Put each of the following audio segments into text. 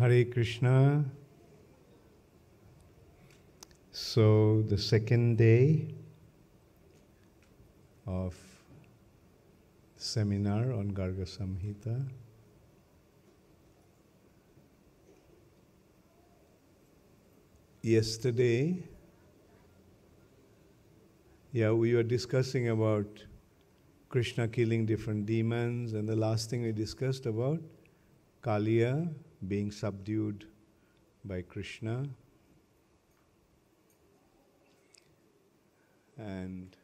Hare Krishna. So the second day of seminar on Garg Samhita. Yesterday, we were discussing about Krishna killing different demons, and the last thing we discussed about Kaliya being subdued by Krishna. And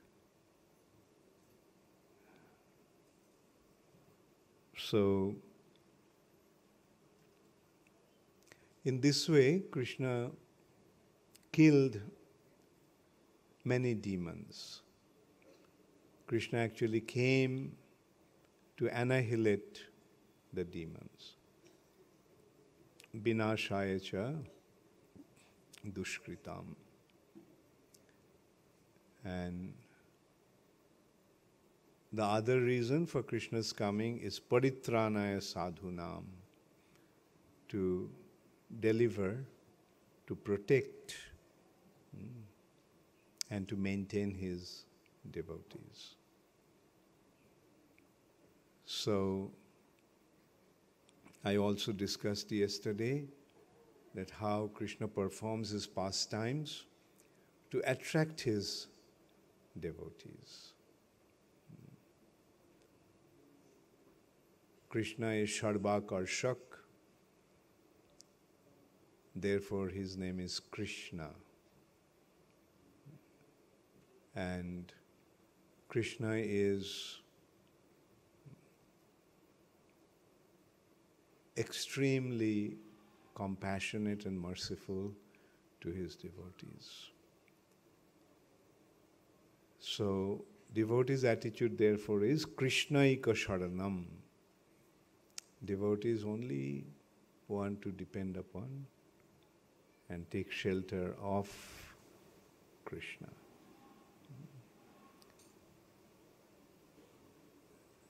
so, in this way, Krishna killed many demons. Krishna actually came to annihilate the demons. Vinashaya cha dushkritam. And the other reason for Krishna's coming is paritranaya sadhunam, to deliver, to protect, and to maintain his devotees. So, I also discussed yesterday that how Krishna performs his pastimes to attract his devotees. Krishna is Sarvakarshak, therefore his name is Krishna. And Krishna is extremely compassionate and merciful to his devotees. So, devotees' attitude therefore is Krishnaika Sharanam. Devotees only want to depend upon and take shelter of Krishna.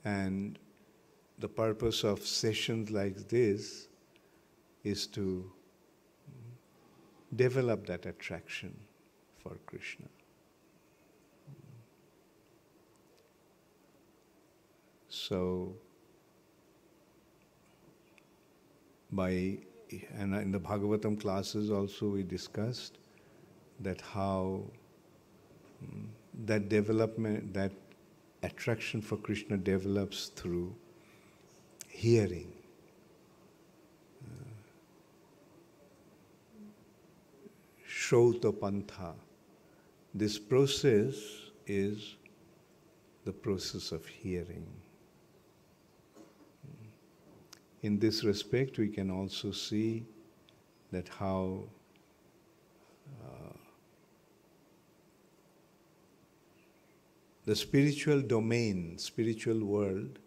And the purpose of sessions like this is to develop that attraction for Krishna. So, and in the Bhagavatam classes also we discussed that how that development, that attraction for Krishna develops through hearing. Shrauta Pantha. This process is the process of hearing. In this respect, we can also see that how the spiritual domain, spiritual world,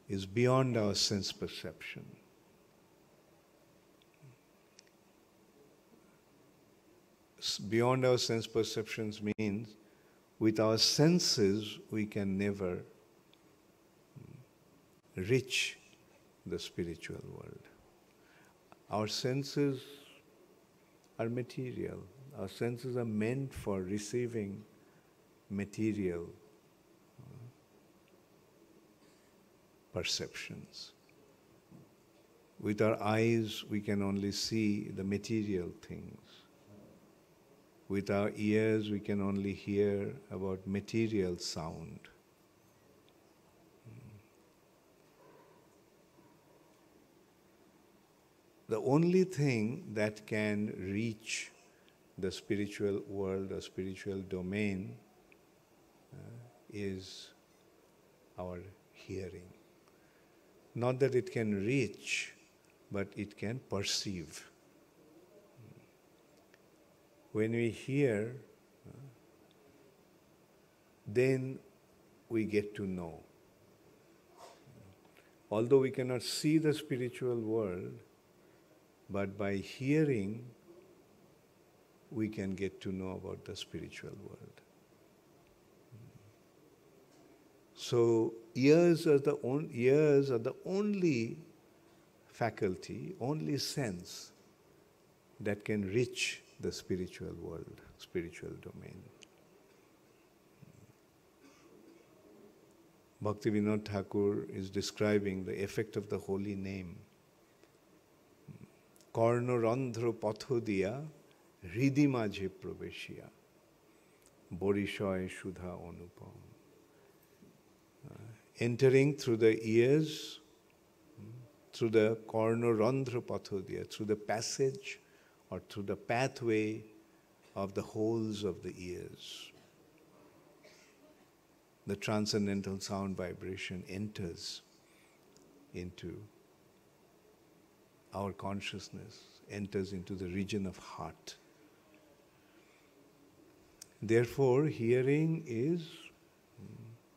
is beyond our sense perception. Beyond our sense perceptions means with our senses we can never reach the spiritual world. Our senses are material. Our senses are meant for receiving material perceptions. With our eyes, we can only see the material things. With our ears, we can only hear about material sound. The only thing that can reach the spiritual world or spiritual domain is our hearing. Not that it can reach, but it can perceive. When we hear, then we get to know. Although we cannot see the spiritual world, but by hearing, we can get to know about the spiritual world. So ears are the only faculty, only sense that can reach the spiritual world, spiritual domain. Bhaktivinoda Thakur is describing the effect of the holy name. Karnorandhra patho diya hridhi majhe praveshiya borishoy shudha anupam. Entering through the ears, through the karnorandhra patho diya, through the passage or through the pathway of the holes of the ears. The transcendental sound vibration enters into our consciousness, enters into the region of heart. Therefore, hearing is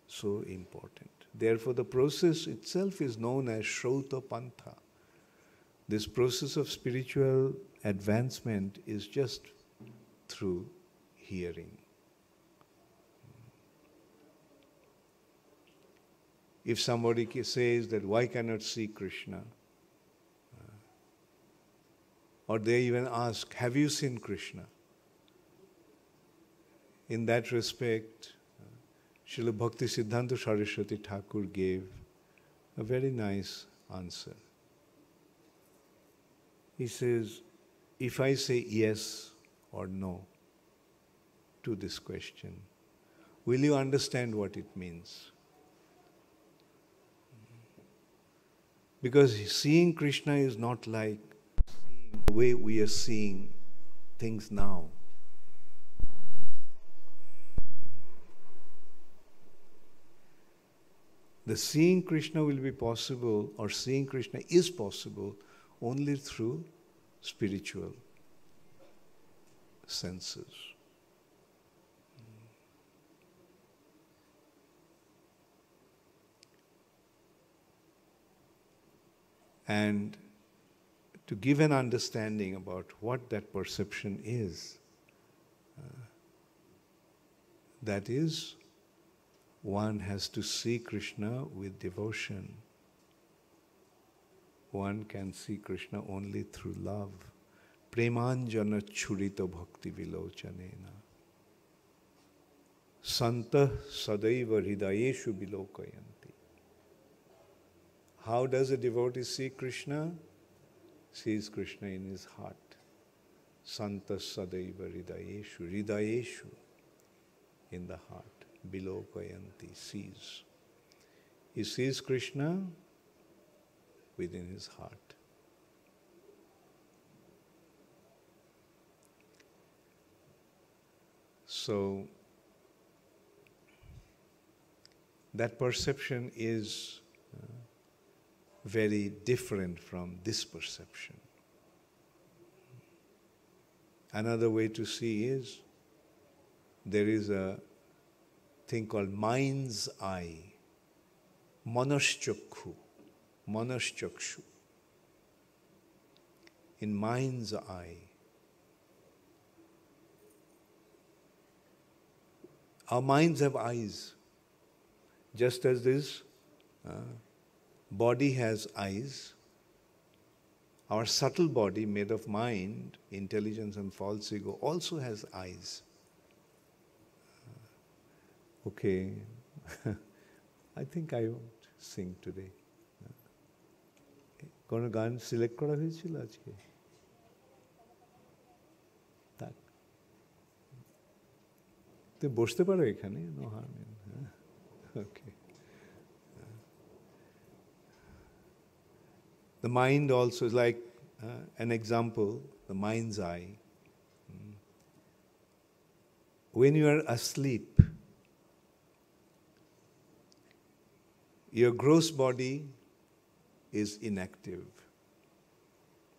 so important. Therefore, the process itself is known as Shrauta Pantha. This process of spiritual advancement is just through hearing. If somebody says that why cannot see Krishna, or they even ask, have you seen Krishna? In that respect, Srila Bhakti Siddhanta Saraswati Thakur gave a very nice answer. He says, if I say yes or no to this question, will you understand what it means? Because seeing Krishna is not like seeing the way we are seeing things now. The seeing Krishna will be possible, or seeing Krishna is possible only through spiritual senses. And to give an understanding about what that perception is, that is, one has to see Krishna with devotion. One can see Krishna only through love. Premanjana churita bhakti vilochanena. Santa sadaiva hridayeshu vilokayanti. How does a devotee see Krishna? Sees Krishna in his heart. Santa sadaiva hridayeshu. Hridayeshu, in the heart. Bilokayanti, sees. He sees Krishna within his heart. So, that perception is very different from this perception. Another way to see is, there is a thing called mind's eye, manaschakhu, manaschakshu. In mind's eye, our minds have eyes, just as this body has eyes. Our subtle body made of mind, intelligence and false ego also has eyes. Okay, I think I won't sing today. Kono gaan select kora hoyechilo ajke? Tak. Tumi boshte paro ekhane, no harm in. Okay. The mind also is like an example, the mind's eye. When you are asleep, your gross body is inactive,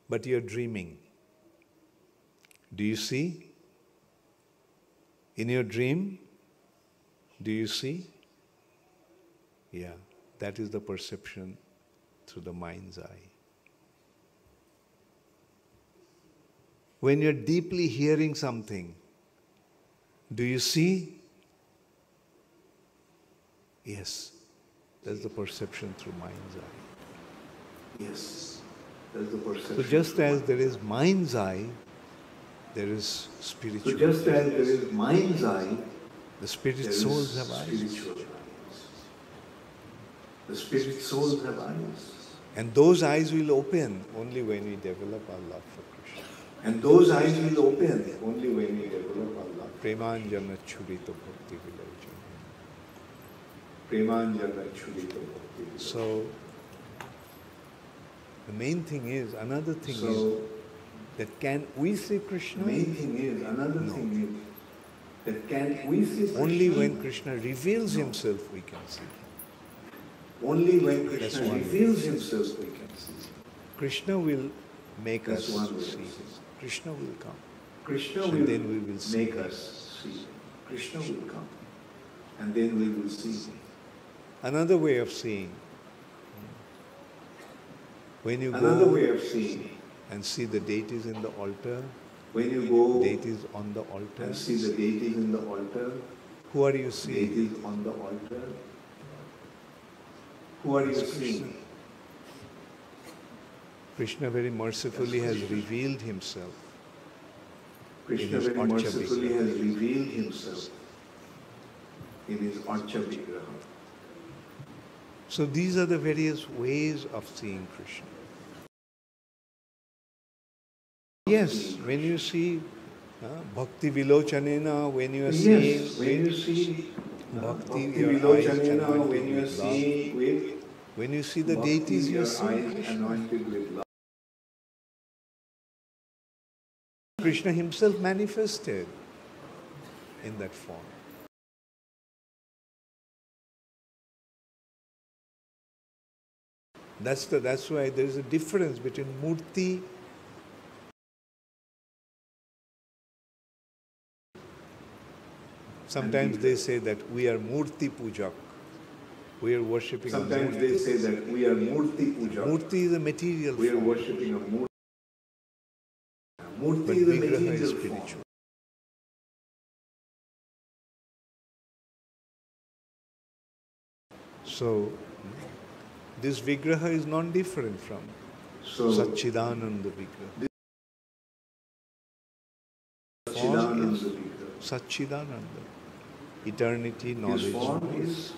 but you're dreaming. Do you see? In your dream, do you see? Yeah, that is the perception through the mind's eye. When you're deeply hearing something, do you see? Yes. That's the perception through mind's eye. Yes. That's the perception. So just as there is mind's eye, there is spiritual. So just as there is mind's eye, the spirit souls have eyes. The spirit souls have eyes. And those eyes will open only when we develop our love for Krishna. And those eyes will open only when we develop our love. Premanjana churito bhakti vilajana. Premanjana churito bhakti vilajana. So, the main thing is, another thing is, that can we see Krishna? The main thing is, another thing is, that can we see Krishna? Only when Krishna reveals himself we can see. Only when Krishna reveals himself we can see. Krishna will make us see him. Krishna will come. Krishna will then we will see make us see him. Krishna will come. And then we will see him. Another way of seeing. When you go way of seeing and see the deities in the altar, when you go deities on the altar and see the deities in the altar, who are you seeing? Deities on the altar. Who are you seeing? Krishna very mercifully has revealed himself. Krishna very mercifully has revealed himself in his Archa Vigraha. So these are the various ways of seeing Krishna. Yes, when you see Bhakti Vilochanena, when you are seeing, when you see Bhakti Vilochanena, when you are seeing with, when you see the deities, you see anointed with love. Krishna himself manifested in that form. That's why there is a difference between murti. Sometimes they say that we are murti pujak. We are worshipping. Sometimes they say that we are murti pujak. Murti is a material form. We are worshipping a murti. Murti is a material spiritual. So this Vigraha is non-different from Satchidananda Vigraha. Form is Satchidananda. Eternity, knowledge. Is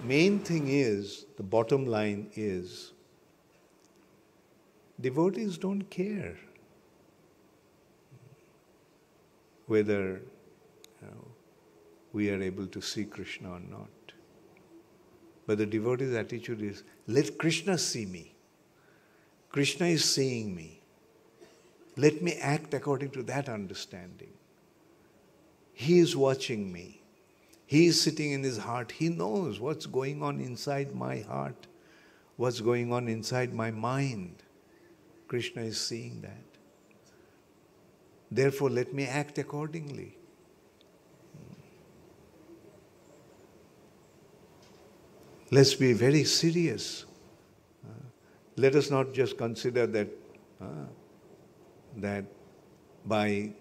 main thing is, the bottom line is, devotees don't care whether we are able to see Krishna or not. But the devotee's attitude is, let Krishna see me. Krishna is seeing me. Let me act according to that understanding. He is watching me. He is sitting in his heart. He knows what's going on inside my heart, what's going on inside my mind. Krishna is seeing that. Therefore, let me act accordingly. Let's be very serious. Let us not just consider that that by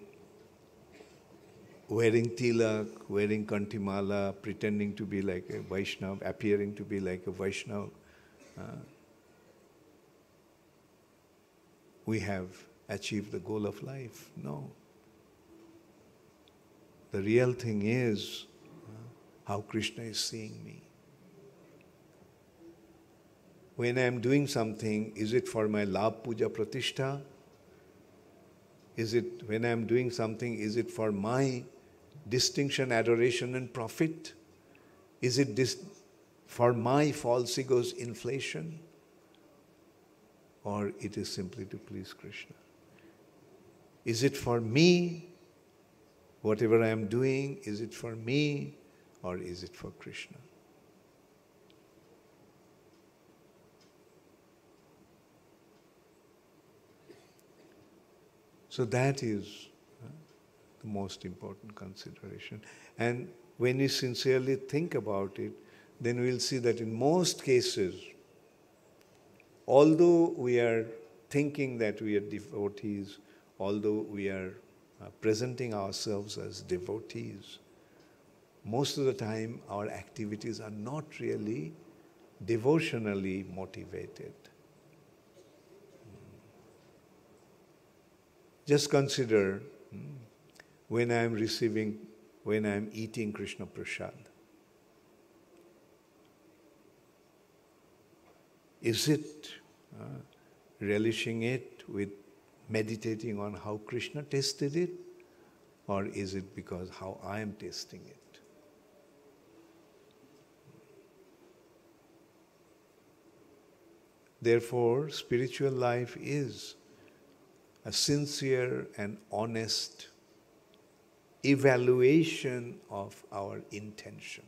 wearing tilak, wearing kantimala, pretending to be like a Vaishnava, appearing to be like a Vaishnava, we have achieved the goal of life. No. The real thing is how Krishna is seeing me. When I am doing something, is it for my labh, puja, pratishtha? Is it, when I am doing something, is it for my distinction, adoration and profit? Is it for my false ego's inflation? Or it is simply to please Krishna? Is it for me? Whatever I am doing, is it for me or is it for Krishna? So that is the most important consideration. And when we sincerely think about it, then we'll see that in most cases, although we are thinking that we are devotees, although we are presenting ourselves as devotees, most of the time our activities are not really devotionally motivated. Just consider when I am eating Krishna Prasad. Is it relishing it with meditating on how Krishna tasted it? Or is it because how I am tasting it? Therefore, spiritual life is a sincere and honest evaluation of our intention.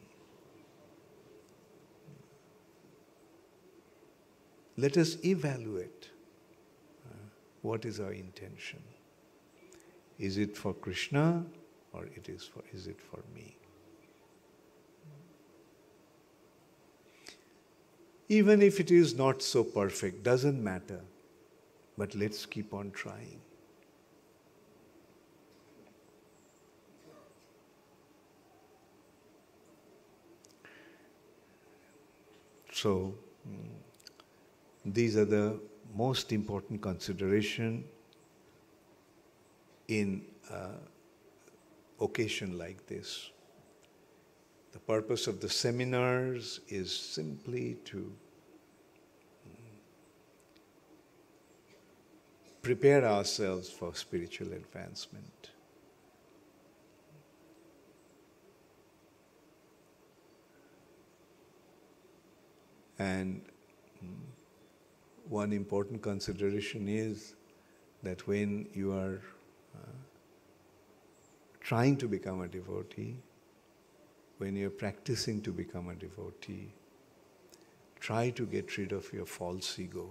Let us evaluate what is our intention. Is it for Krishna or is it for me? Even if it is not so perfect, doesn't matter. But let's keep on trying. So, these are the most important consideration in an occasion like this. The purpose of the seminars is simply to prepare ourselves for spiritual advancement. And one important consideration is that when you are trying to become a devotee, when you are practicing to become a devotee, try to get rid of your false ego.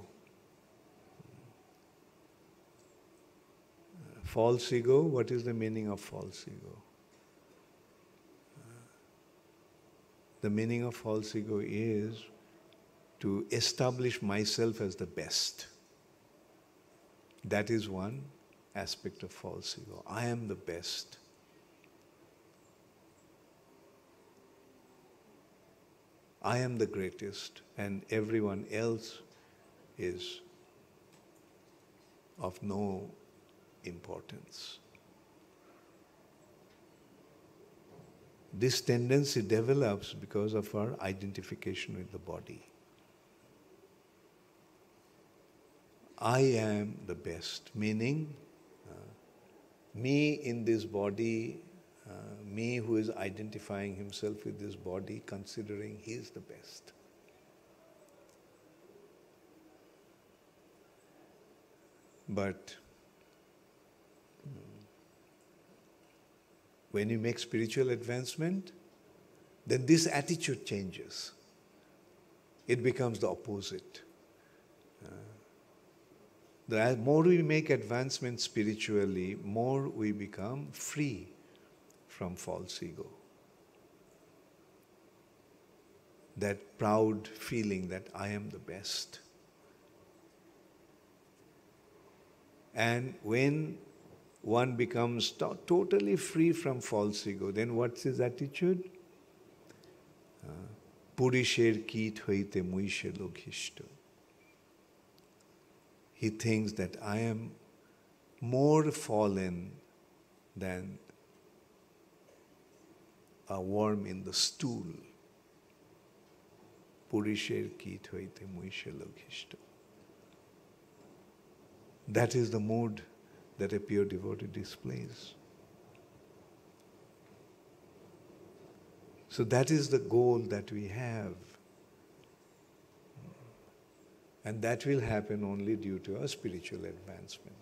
False ego, what is the meaning of false ego? The meaning of false ego is to establish myself as the best. That is one aspect of false ego. I am the best. I am the greatest, and everyone else is of no importance. This tendency develops because of our identification with the body. I am the best, meaning me in this body, me who is identifying himself with this body, considering he is the best. But when you make spiritual advancement, then this attitude changes. It becomes the opposite. The more we make advancement spiritually, more we become free from false ego. That proud feeling that I am the best. And when one becomes totally free from false ego, then what's his attitude? Purisher kit hoite muishe loghishto. He thinks that I am more fallen than a worm in the stool. Purisher kit hoite muishe loghishto. That is the mood that a pure devotee displays. So that is the goal that we have. And that will happen only due to our spiritual advancement.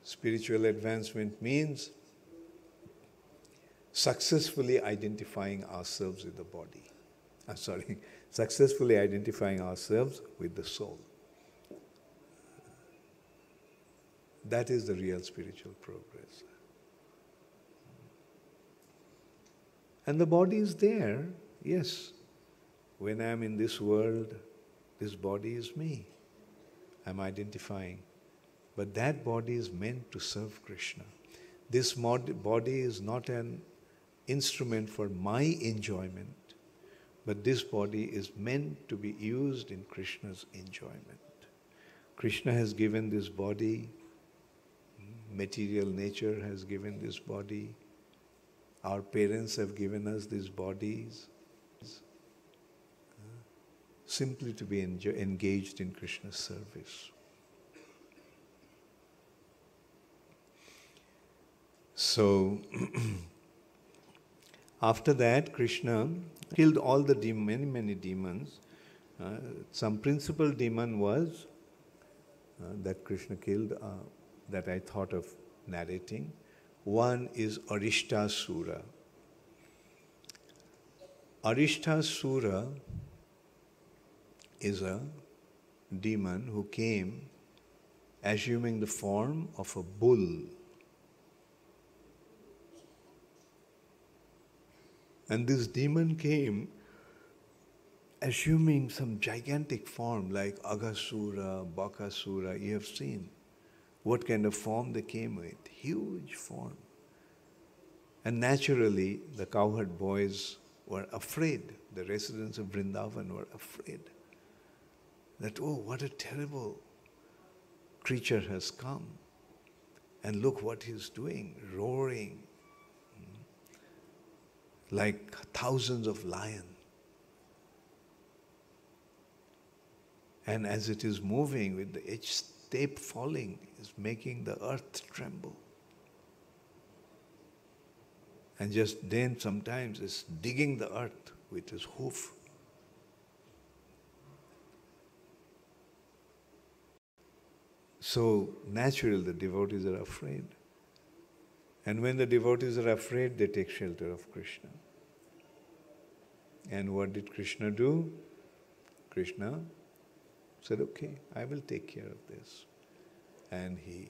Spiritual advancement means successfully identifying ourselves with the body. Successfully identifying ourselves with the soul. That is the real spiritual progress. And the body is there, yes. When I am in this world, this body is me. I'm identifying. But that body is meant to serve Krishna. This body is not an instrument for my enjoyment, but this body is meant to be used in Krishna's enjoyment. Krishna has given this body, material nature has given this body, our parents have given us these bodies, simply to be engaged in Krishna's service. So, after that, Krishna killed all the many demons. Some principal demon was that Krishna killed, that I thought of narrating. One is Aristasura. Aristasura is a demon who came assuming the form of a bull. And this demon came assuming some gigantic form like Aghasura, Bakasura. You have seen what kind of form they came with. Huge form. And naturally, the cowherd boys were afraid. The residents of Vrindavan were afraid that, oh, what a terrible creature has come. And look what he's doing, roaring like thousands of lions. And as it is moving, with each step falling, is making the earth tremble. And just then sometimes is digging the earth with his hoof. So naturally the devotees are afraid. And when the devotees are afraid, they take shelter of Krishna. And what did Krishna do? Krishna said, okay, I will take care of this. And he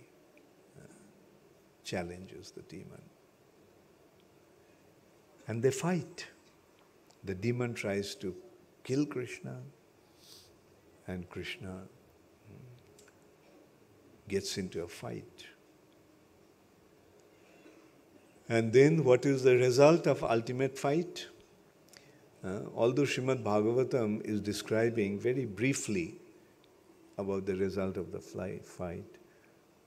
challenges the demon. And they fight. The demon tries to kill Krishna, and Krishna gets into a fight. And then what is the result of ultimate fight? Although Srimad Bhagavatam is describing very briefly about the result of the fight,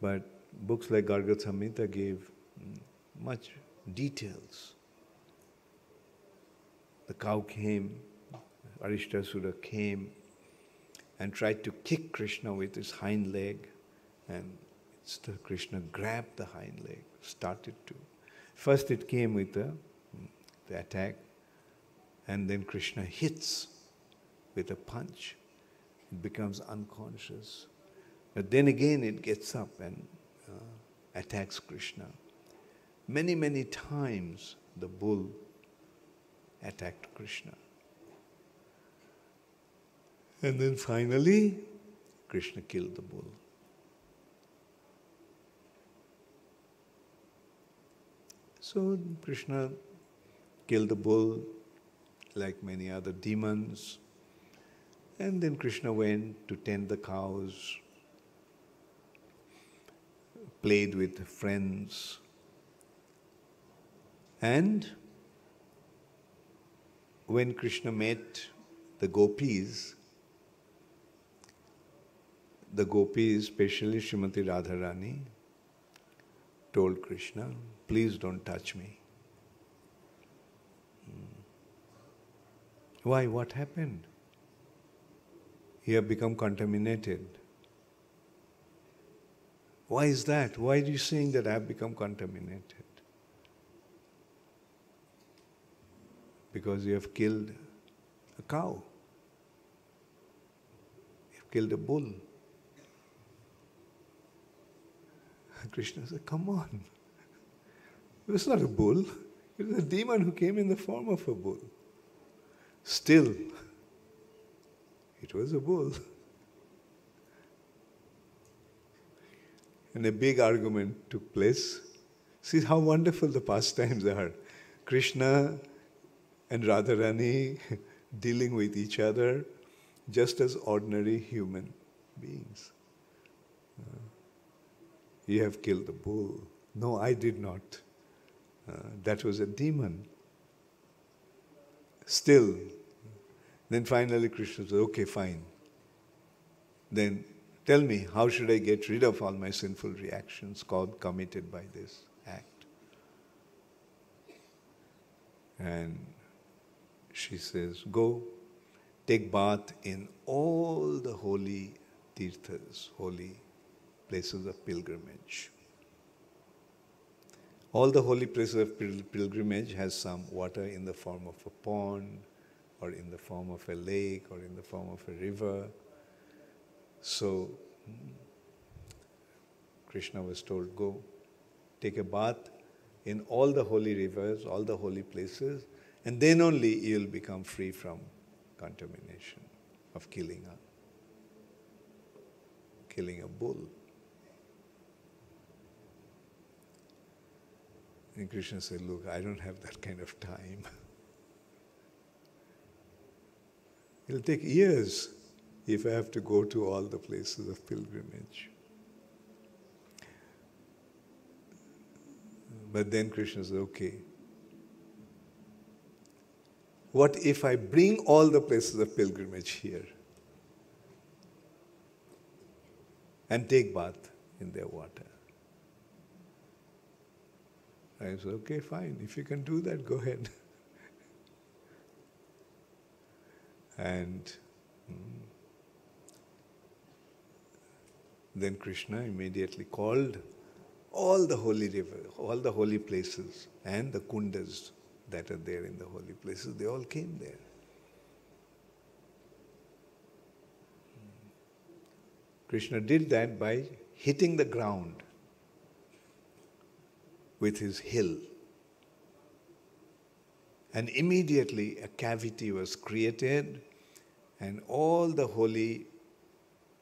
but books like Garg Samhita gave much details. The cow came, Aristasura came and tried to kick Krishna with his hind leg, and Krishna grabbed the hind leg, started to. First it came with the attack, and then Krishna hits with a punch. It becomes unconscious. But then again it gets up and attacks Krishna. Many, many times the bull attacked Krishna. And then finally, Krishna killed the bull. So Krishna killed the bull like many other demons. And then Krishna went to tend the cows, played with friends. And when Krishna met the gopis, especially Srimati Radharani, told Krishna, please don't touch me. Why? What happened? You have become contaminated. Why is that? Why are you saying that I have become contaminated? Because you have killed a cow. You have killed a bull. Krishna said, come on. It was not a bull. It was a demon who came in the form of a bull. Still, it was a bull. And a big argument took place. See how wonderful the pastimes are. Krishna and Radharani dealing with each other just as ordinary human beings. You have killed the bull. No, I did not. That was a demon. Still, then finally Krishna says, okay, fine. Then tell me, how should I get rid of all my sinful reactions committed by this act? And she says, go, take bath in all the holy tirthas, holy places of pilgrimage. All the holy places of pilgrimage has some water in the form of a pond, or in the form of a lake, or in the form of a river. So, Krishna was told, go, take a bath in all the holy rivers, all the holy places, and then only you will become free from contamination of killing a bull. And Krishna said, look, I don't have that kind of time. It'll take years if I have to go to all the places of pilgrimage. But then Krishna said, okay, what if I bring all the places of pilgrimage here and take bath in their water? I said, okay, fine. If you can do that, go ahead. And then Krishna immediately called all the holy rivers, all the holy places, and the kundas that are there in the holy places. They all came there. Krishna did that by hitting the ground with his hill. And immediately a cavity was created, and all the holy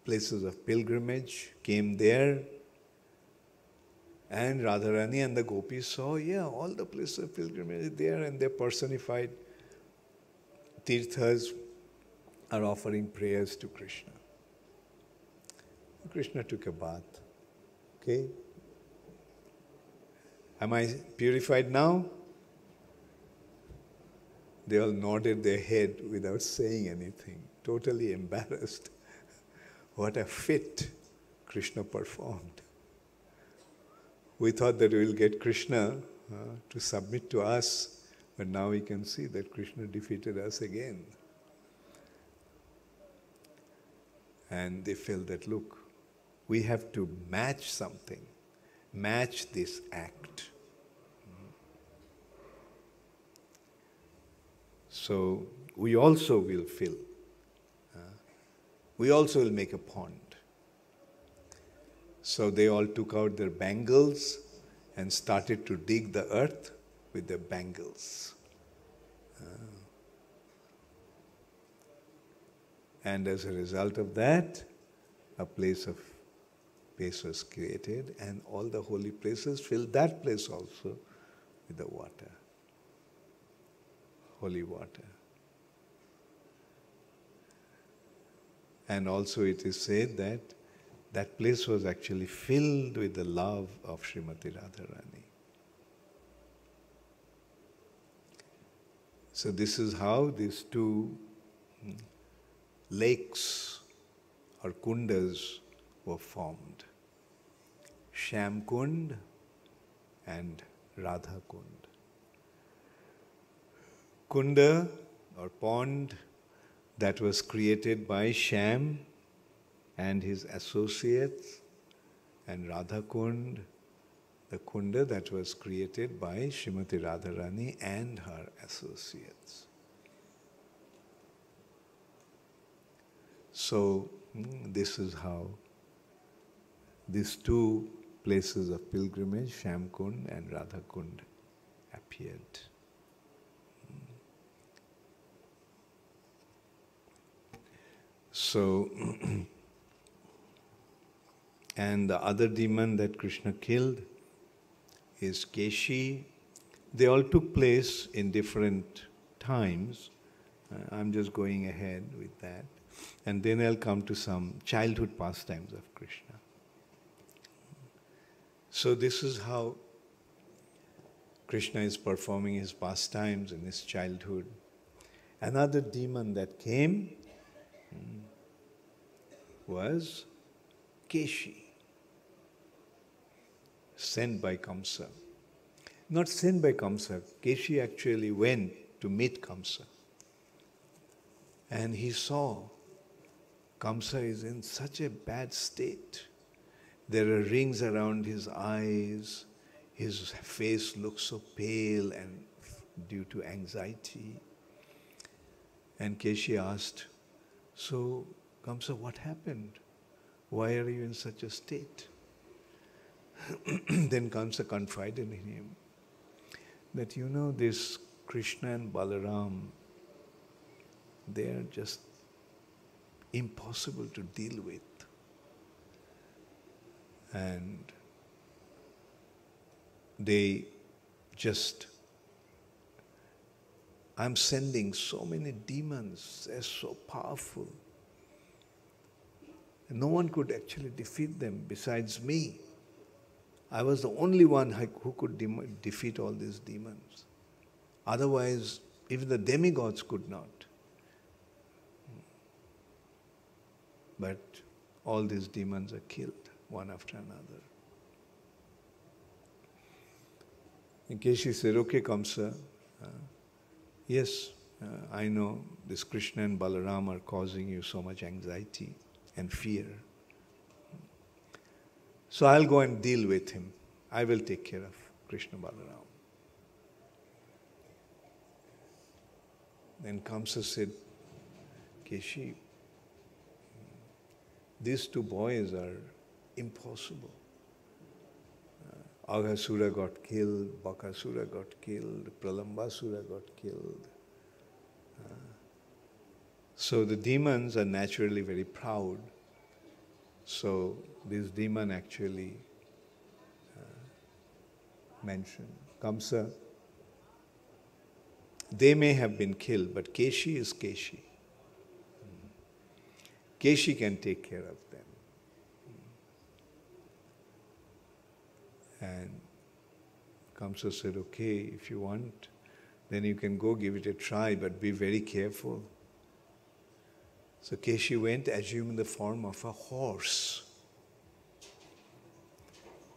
places of pilgrimage came there. And Radharani and the gopis saw, all the places of pilgrimage are there, and their personified tirthas are offering prayers to Krishna. Krishna took a bath. Okay? Am I purified now? They all nodded their head without saying anything, totally embarrassed. What a fit Krishna performed. We thought that we will get Krishna to submit to us, but now we can see that Krishna defeated us again. And they felt that, look, we have to match something, match this act. So we also will fill. We also will make a pond. So they all took out their bangles and started to dig the earth with their bangles. And as a result of that, a place was created, and all the holy places filled that place also with the water, holy water. And also it is said that that place was actually filled with the love of Srimati Radharani. So this is how these two lakes or kundas were formed. Shyam Kund and Radha Kund. Kunda or pond that was created by Shyam and his associates, and Radha Kund, the kunda that was created by Srimati Radharani and her associates. So this is how these two places of pilgrimage, Shyam Kund and Radha Kund, appeared. So, and the other demon that Krishna killed is Keshi. They all took place in different times. I'm just going ahead with that. And then I'll come to some childhood pastimes of Krishna. So this is how Krishna is performing his pastimes in his childhood. Another demon that came was Keshi, sent by Kamsa. Not sent by Kamsa, Keshi actually went to meet Kamsa. And he saw Kamsa is in such a bad state. There are rings around his eyes, his face looks so pale and due to anxiety. And Keshi asked, "So, Kamsa, what happened? Why are you in such a state?" Then Kamsa confided in him that, this Krishna and Balaram, they are just impossible to deal with. And I'm sending so many demons, they're so powerful. No one could actually defeat them besides me. I was the only one who could defeat all these demons. Otherwise, even the demigods could not. But all these demons are killed, one after another. And Keshi said, "Okay, Kamsa, yes, I know this Krishna and Balaram are causing you so much anxiety and fear. So I'll go and deal with him. I will take care of Krishna Balaram." Then Kamsa said, "Keshi, these two boys are impossible. Aghasura got killed, Bakasura got killed, Pralambasura got killed. So the demons are naturally very proud. So this demon actually mentioned, Kamsa, they may have been killed, but Keshi is Keshi. Keshi can take care of them." And Kamsa said, "Okay, if you want, then you can go give it a try, but be very careful." So Keshi went, assuming the form of a horse.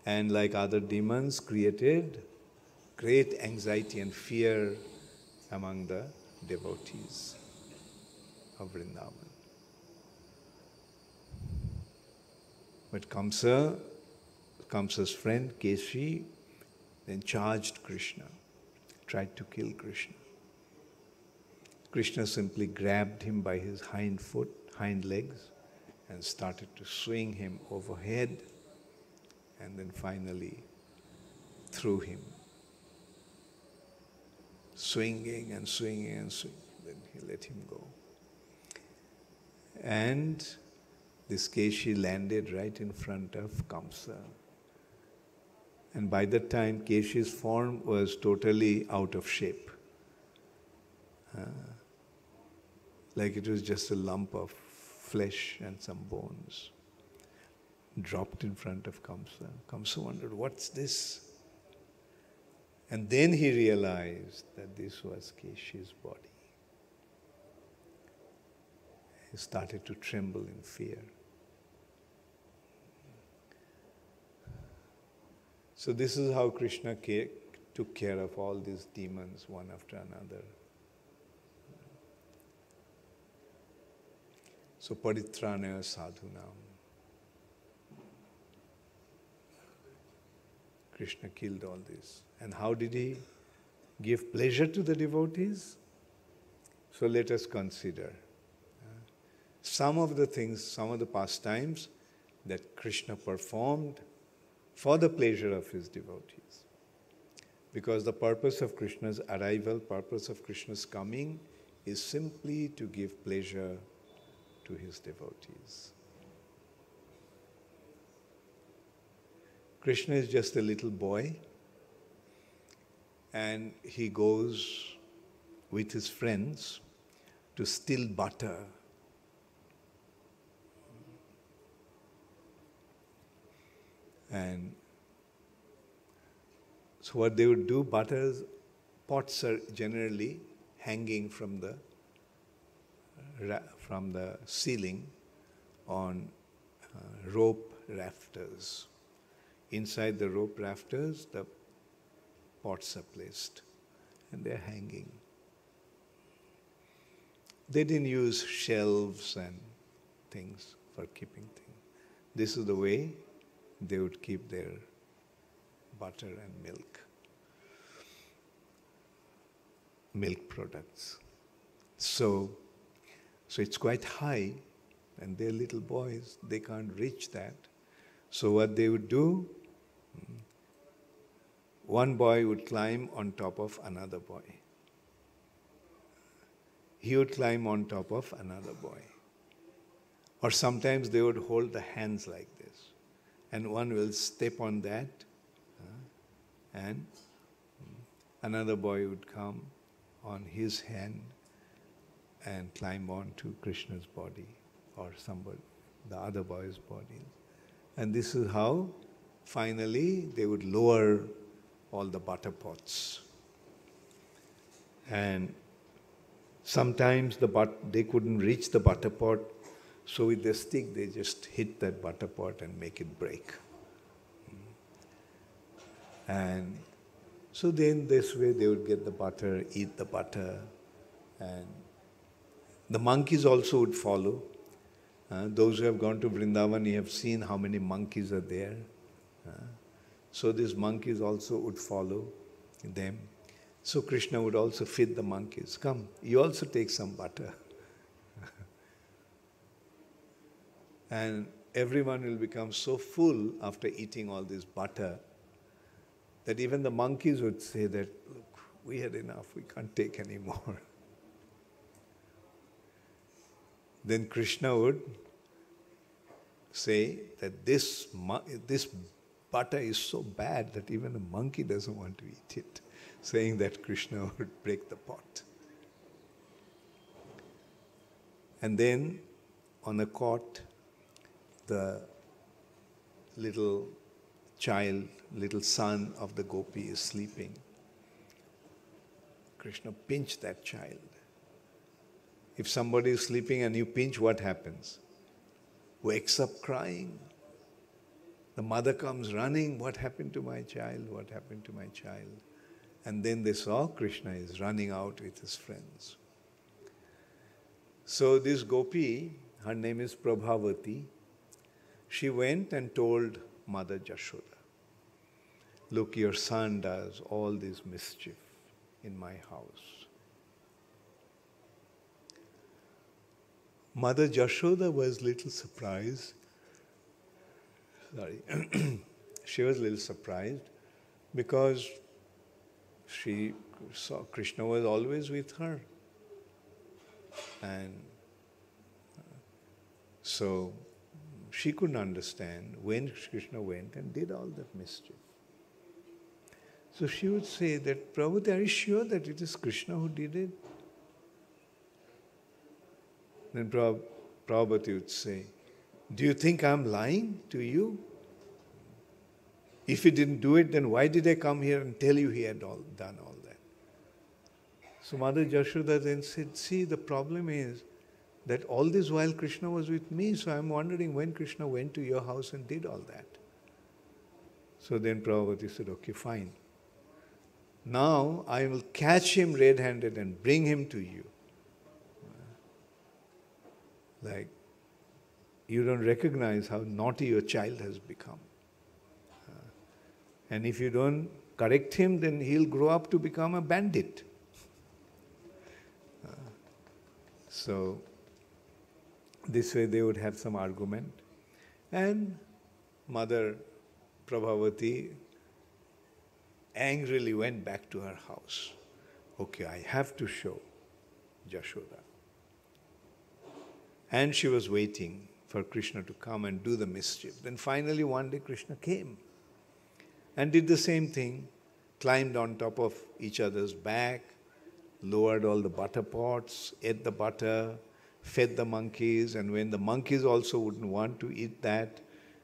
And like other demons, created great anxiety and fear among the devotees of Vrindavan. But Kamsa's friend Keshi then charged Krishna, tried to kill Krishna. Krishna simply grabbed him by his hind legs, and started to swing him overhead, and then finally threw him. Swinging and swinging and swinging, then he let him go. And this Keshi landed right in front of Kamsa. And by that time, Keshi's form was totally out of shape. Like it was just a lump of flesh and some bones. Dropped in front of Kamsa. Kamsa wondered, "What's this?" And then he realized that this was Keshi's body. He started to tremble in fear. So this is how Krishna took care of all these demons one after another. So paritranaya sadhunam. Krishna killed all this. And how did he give pleasure to the devotees? So let us consider some of the things, some of the pastimes that Krishna performed for the pleasure of his devotees. Because the purpose of Krishna's arrival, purpose of Krishna's coming is simply to give pleasure to his devotees. Krishna is just a little boy, and he goes with his friends to steal butter. And so what they would do, pots are generally hanging from the from the ceiling on rope rafters. Inside the rope rafters, the pots are placed and they're hanging. They didn't use shelves and things for keeping things. This is the way they would keep their butter and milk products. So it's quite high, and they're little boys, they can't reach that. So what they would do, one boy would climb on top of another boy. He would climb on top of another boy. Or sometimes they would hold the hands like this, and one will step on that, and another boy would come on his hand and climb on to Krishna's body or the other boy's body. And this is how finally they would lower all the butter pots. And sometimes they couldn't reach the butter pot, so with the stick they just hit that butter pot and make it break. And so then this way they would get the butter, eat the butter, and the monkeys also would follow. Those who have gone to Vrindavan, you have seen how many monkeys are there. So these monkeys also would follow them. So Krishna would also feed the monkeys. Come, you also take some butter. And everyone will become so full after eating all this butter that even the monkeys would say that, look, we had enough, we can't take any more. Then Krishna would say that this butter is so bad that even a monkey doesn't want to eat it, saying that Krishna would break the pot. And then on a cot, the little child, little son of the gopi is sleeping. Krishna pinched that child. If somebody is sleeping and you pinch, what happens? Wakes up crying. The mother comes running, what happened to my child? What happened to my child? And then they saw Krishna is running out with his friends. So this gopi, her name is Prabhavati, she went and told Mother Yashoda, look, your son does all this mischief in my house. Mother Yashoda was a little surprised. She was a little surprised because she saw Krishna was always with her. And so she couldn't understand when Krishna went and did all that mischief. So she would say that, Prabhupada, are you sure that it is Krishna who did it? Then Prabhupada would say, do you think I'm lying to you? If he didn't do it, then why did I come here and tell you he had done all that? So Mother Yashoda then said, see, the problem is that all this while Krishna was with me, so I'm wondering when Krishna went to your house and did all that. So then Prabhupada said, okay, fine. Now I will catch him red-handed and bring him to you. Like, you don't recognize how naughty your child has become. And if you don't correct him, then he'll grow up to become a bandit. So, this way they would have some argument. And Mother Prabhavati angrily went back to her house. Okay, I have to show Yashoda. And she was waiting for Krishna to come and do the mischief. Then finally one day Krishna came and did the same thing, climbed on top of each other's back, lowered all the butter pots, ate the butter, fed the monkeys, and when the monkeys also wouldn't want to eat that,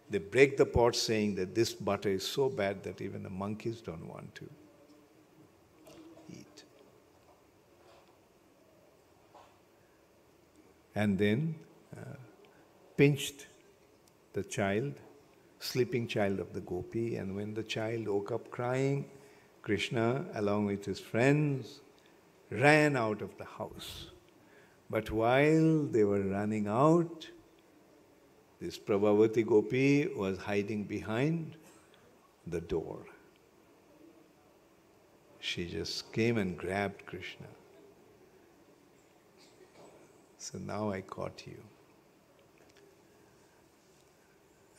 they break the pot saying that this butter is so bad that even the monkeys don't want to eat. and then pinched the child, sleeping child of the gopi. And when the child woke up crying, Krishna, along with his friends, ran out of the house. But while they were running out, this Prabhavati gopi was hiding behind the door. She just came and grabbed Krishna. So now I caught you.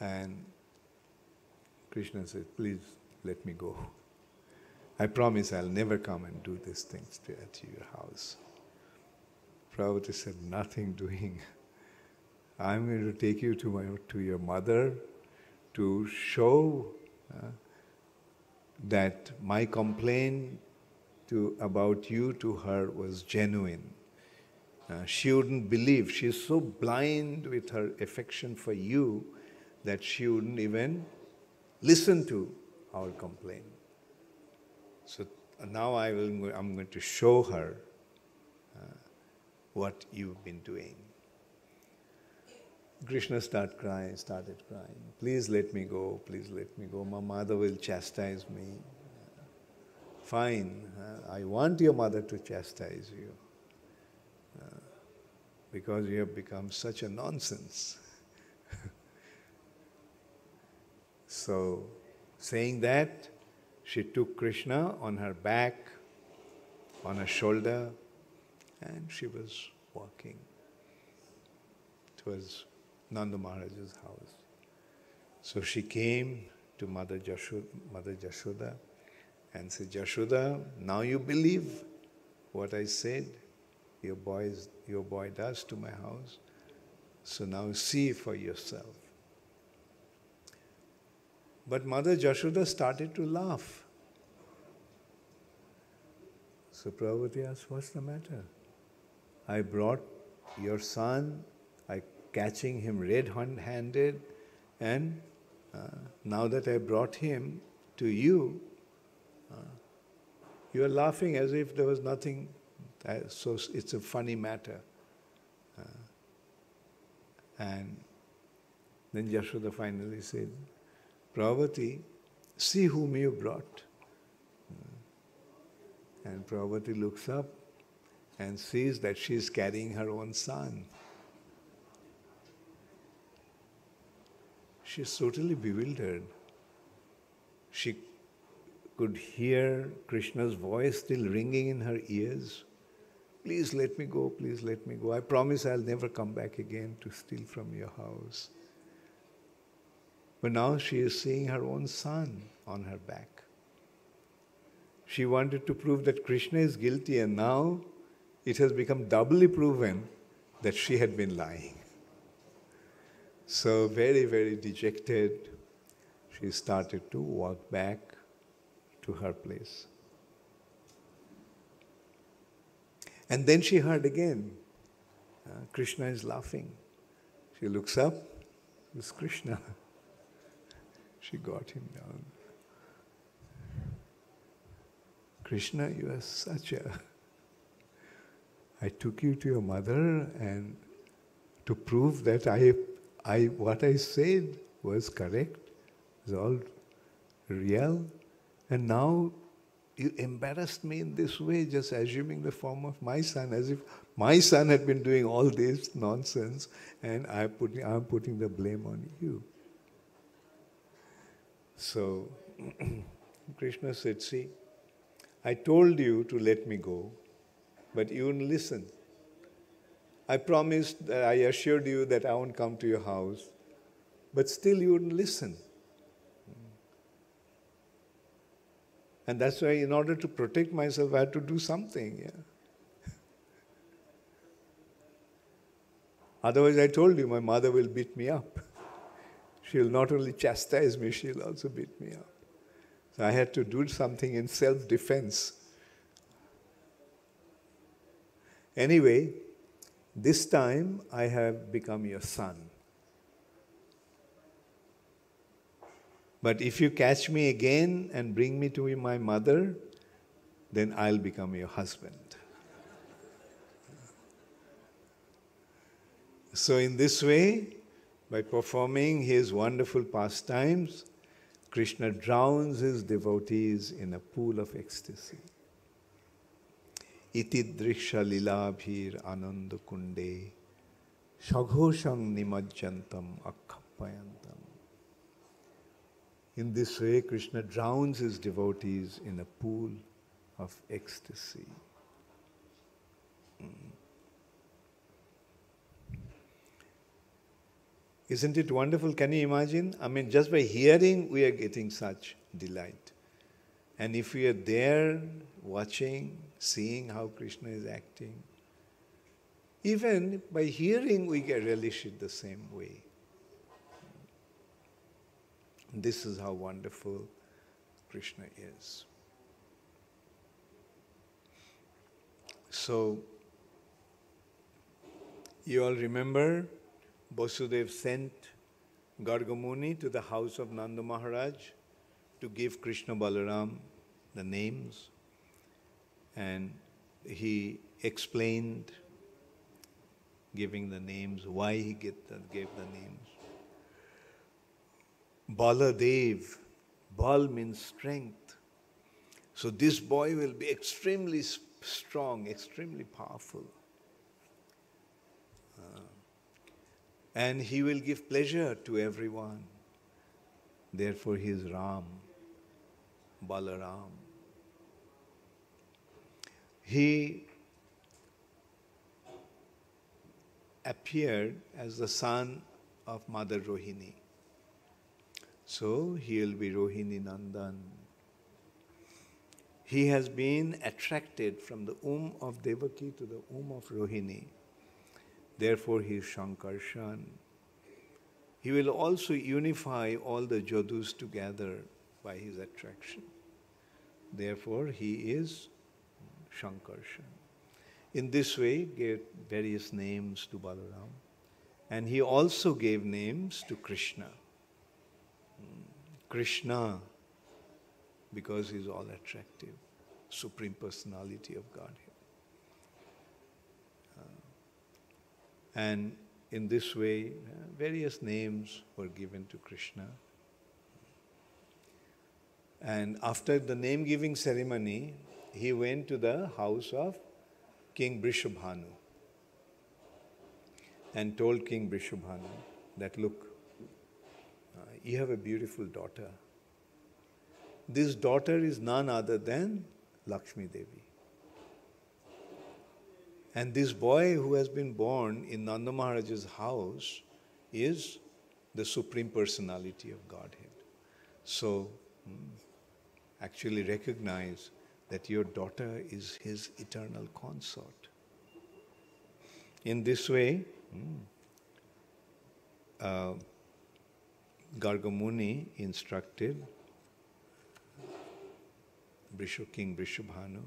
And Krishna said, please let me go. I promise I'll never come and do these things at your house. Prabhupada said, nothing doing. I'm going to take you to your mother to show that my complaint about you to her was genuine. She wouldn't believe. She's so blind with her affection for you that she wouldn't even listen to our complaint. So now I'm going to show her what you've been doing. Krishna started crying. Please let me go, please let me go. My mother will chastise me. Fine, I want your mother to chastise you because you have become such a nonsense. So, saying that, she took Krishna on her back, on her shoulder, and she was walking towards Nanda Maharaj's house. So she came to Mother Yashoda and said, Yashoda, now you believe what I said your boy does to my house. So now see for yourself. But Mother Yashoda started to laugh. So Prabhupada asked, what's the matter? I brought your son, catching him red-handed, and now that I brought him to you, you are laughing as if there was nothing, so it's a funny matter. And then Yashoda finally said, Prabhupada, see whom you brought. And Prabhupada looks up and sees that she is carrying her own son. She is totally bewildered. She could hear Krishna's voice still ringing in her ears. Please let me go, please let me go. I promise I'll never come back again to steal from your house. But now she is seeing her own son on her back. She wanted to prove that Krishna is guilty, and now it has become doubly proven that she had been lying. So very, very dejected, she started to walk back to her place. And then she heard again, Krishna is laughing. She looks up, it's Krishna. She got him down. Krishna, you are such a... I took you to your mother and to prove that what I said was correct, was all real, and now you embarrassed me in this way, just assuming the form of my son, as if my son had been doing all this nonsense, and I'm putting the blame on you. So Krishna said, see, I told you to let me go, but you wouldn't listen. I promised that I assured you that I won't come to your house, but still you wouldn't listen. And that's why in order to protect myself, I had to do something. Yeah. Otherwise, I told you, my mother will beat me up. She'll not only chastise me, she'll also beat me up. So I had to do something in self-defense. Anyway, this time I have become your son. But if you catch me again and bring me to my mother, then I'll become your husband. So in this way, by performing his wonderful pastimes, Krishna drowns his devotees in a pool of ecstasy. Iti driksha lilabhir ananda kunde shaghosham nimajjantam akhapayantam. In this way, Krishna drowns his devotees in a pool of ecstasy. Isn't it wonderful? Can you imagine? I mean, just by hearing, we are getting such delight. And if we are there, watching, seeing how Krishna is acting, even by hearing, we can relish it the same way. This is how wonderful Krishna is. So, you all remember Vasudeva sent Garg Muni to the house of Nanda Maharaj to give Krishna Balaram the names, and he explained, giving the names, why he gave the names. Baladev, Bal means strength. So this boy will be extremely strong, extremely powerful. And he will give pleasure to everyone. Therefore he is Ram, Balaram. He appeared as the son of Mother Rohini. So he will be Rohini Nandan. He has been attracted from the womb of Devaki to the womb of Rohini. Therefore he is Shankarshan. He will also unify all the Jadus together by his attraction. Therefore he is Shankarshan. In this way, gave various names to Balaram. And he also gave names to Krishna. Krishna, because he is all attractive, Supreme Personality of Godhead. And in this way, various names were given to Krishna. And after the name-giving ceremony, he went to the house of King Vrishabhanu and told King Vrishabhanu that, look, you have a beautiful daughter. This daughter is none other than Lakshmi Devi. And this boy who has been born in Nanda Maharaj's house is the Supreme Personality of Godhead. So, actually recognize that your daughter is his eternal consort. In this way, Garg Muni instructed King Vrishabhanu,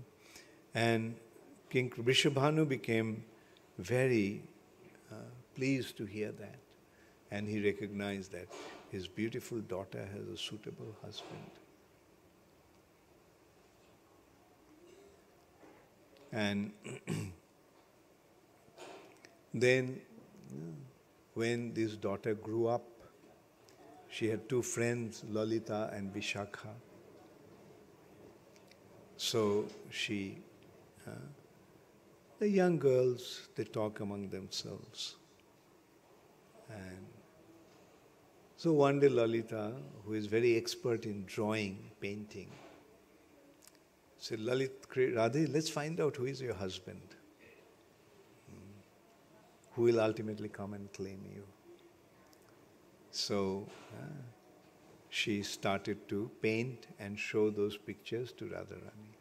and King Vrishabhanu became very pleased to hear that, and he recognized that his beautiful daughter has a suitable husband. And then when this daughter grew up, she had two friends, Lolita and Vishakha. So the young girls, they talk among themselves. And so one day Lolita, who is very expert in drawing, painting, said, Radhe, let's find out who is your husband, who will ultimately come and claim you. So she started to paint and show those pictures to Radharani.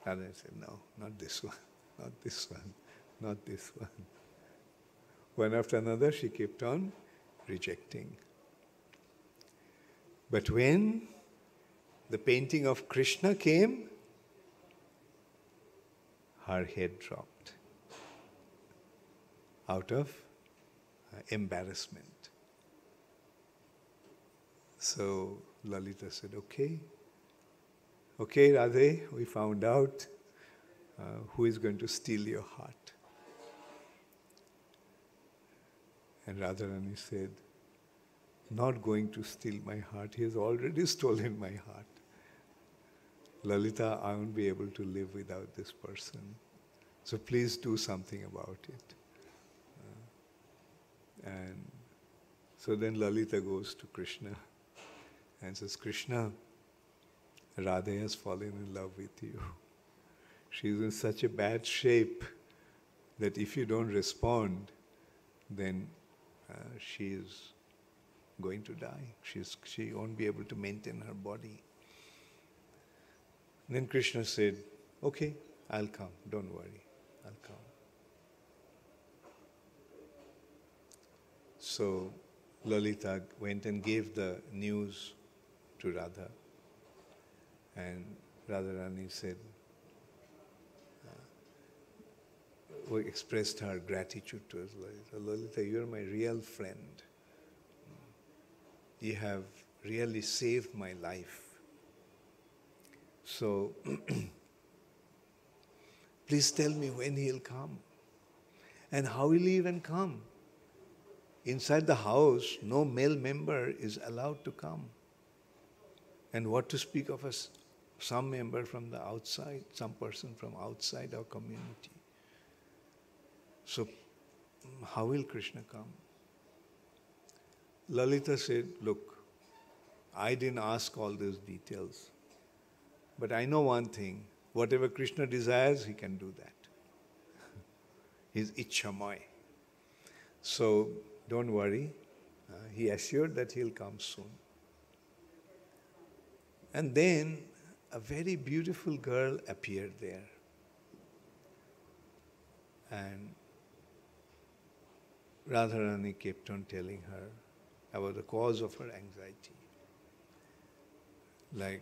Radharani said, no, not this one, not this one, not this one. One after another, she kept on rejecting. But when the painting of Krishna came, her head dropped out of embarrassment. So Lolita said, okay, Radhe, we found out who is going to steal your heart? And Radharani said, not going to steal my heart. He has already stolen my heart. Lolita, I won't be able to live without this person. So please do something about it. And so then Lolita goes to Krishna and says, Krishna, Radha has fallen in love with you. She's in such a bad shape that if you don't respond, then she is going to die. She won't be able to maintain her body. Then Krishna said, okay, I'll come, don't worry, I'll come. So Lolita went and gave the news to Radha. And Radharani said, expressed her gratitude to us. Lolita, you're my real friend. You have really saved my life. So, please tell me when he'll come. And how will he even come? Inside the house, no male member is allowed to come. And what to speak of some member from the outside, some person from outside our community. So, how will Krishna come? Lolita said, look, I didn't ask all those details. But I know one thing, whatever Krishna desires, he can do that. He's Ichamay. So, don't worry. He assured that he'll come soon. And then, a very beautiful girl appeared there. And Radharani kept on telling her about the cause of her anxiety. Like,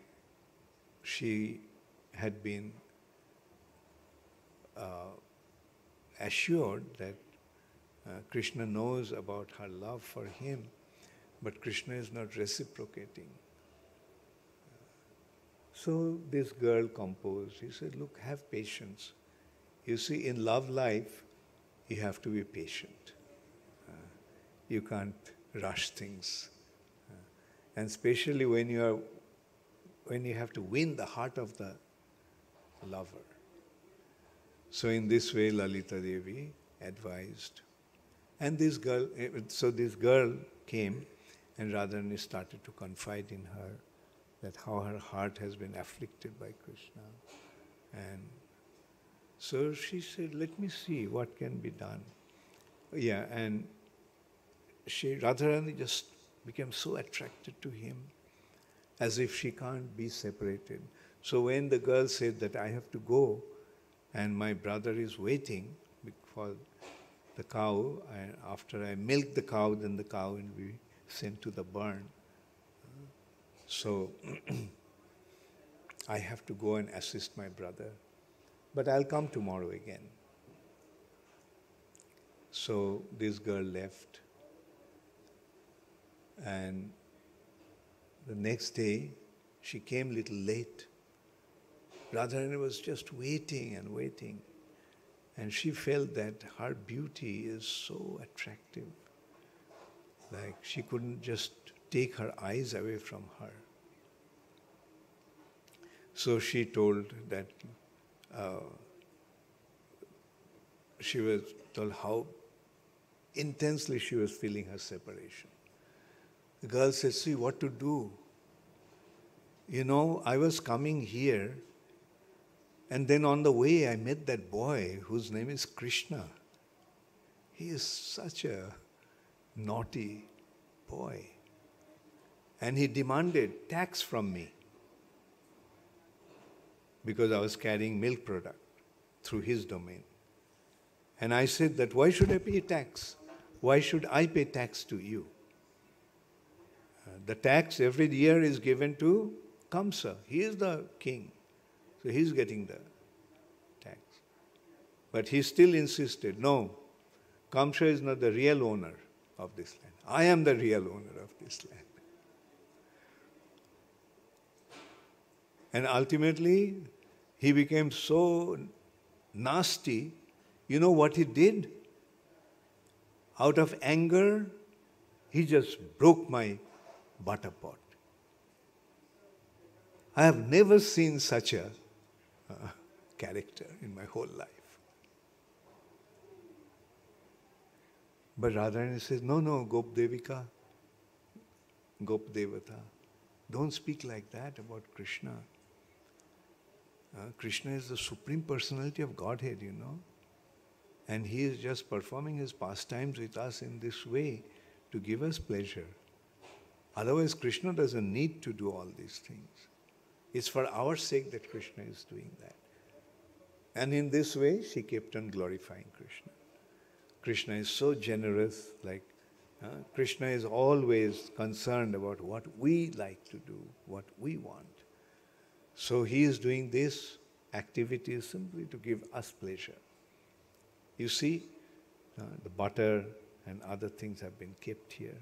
she had been assured that Krishna knows about her love for him, but Krishna is not reciprocating. So this girl composed. He said, look, have patience. You see, in love life, you have to be patient. You can't rush things. And especially when you have to win the heart of the lover. So in this way, Lalita Devi advised. And this girl came, and Radharani started to confide in her that how her heart has been afflicted by Krishna. And so she said, let me see what can be done. Yeah, and Radharani just became so attracted to him, as if she can't be separated. So when the girl said that I have to go, and my brother is waiting for the cow, and after I milk the cow, then the cow will be sent to the barn. So I have to go and assist my brother. But I'll come tomorrow again. So this girl left. And the next day, she came a little late. Radharani was just waiting and waiting. And she felt that her beauty is so attractive. Like she couldn't just take her eyes away from her. So she told that, she was told how intensely she was feeling her separation. The girl said, see what to do. You know, I was coming here, and then on the way I met that boy whose name is Krishna. He is such a naughty boy. And he demanded tax from me because I was carrying milk product through his domain. And I said that, why should I pay tax? Why should I pay tax to you? The tax every year is given to Kamsa. He is the king. So he's getting the tax. But he still insisted, no, Kamsa is not the real owner of this land. I am the real owner of this land. And ultimately, he became so nasty, you know what he did? Out of anger, he just broke my butter pot. I have never seen such a character in my whole life. But Radharani says, no, Gop Devika, Gop Devata, don't speak like that about Krishna. Krishna is the Supreme Personality of Godhead, you know. And he is just performing his pastimes with us in this way to give us pleasure. Otherwise, Krishna doesn't need to do all these things. It's for our sake that Krishna is doing that. And in this way, she kept on glorifying Krishna. Krishna is so generous, Krishna is always concerned about what we like to do, what we want. So he is doing this activity simply to give us pleasure. You see, the butter and other things have been kept here.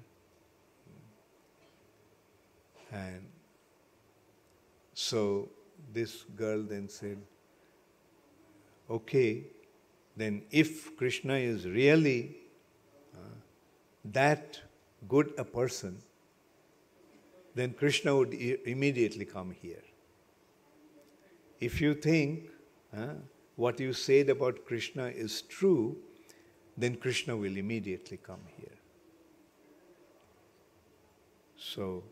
And so this girl then said, okay, then if Krishna is really that good a person, then Krishna would immediately come here. If you think what you said about Krishna is true, then Krishna will immediately come here. So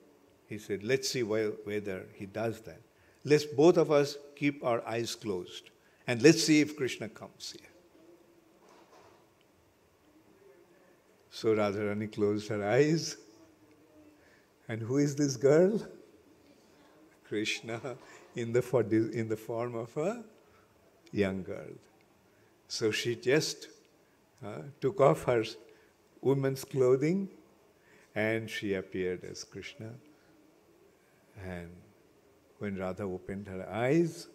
he said, let's see whether he does that. Let's both of us keep our eyes closed and let's see if Krishna comes here. So Radharani closed her eyes. And who is this girl? Krishna in the form of a young girl. So she just took off her woman's clothing and she appeared as Krishna. And when Radha opened her eyes,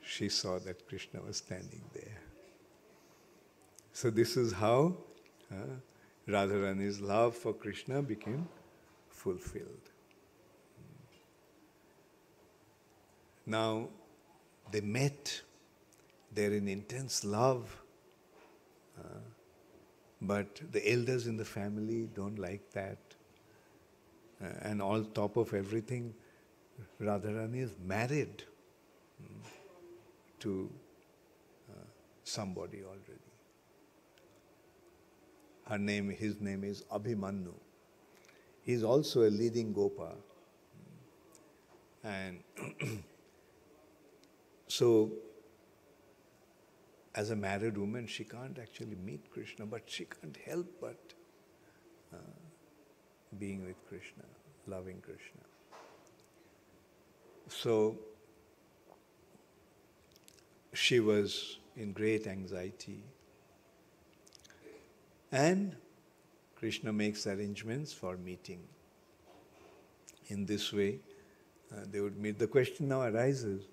she saw that Krishna was standing there. So this is how Radharani's love for Krishna became fulfilled. Now, they met, they're in intense love, but the elders in the family don't like that. And on top of everything, Radharani is married to somebody already. His name is Abhimanyu. He's also a leading Gopa. And so, as a married woman, she can't actually meet Krishna, but she can't help but being with Krishna, loving Krishna. So, she was in great anxiety. And Krishna makes arrangements for meeting. In this way, they would meet. The question now arises,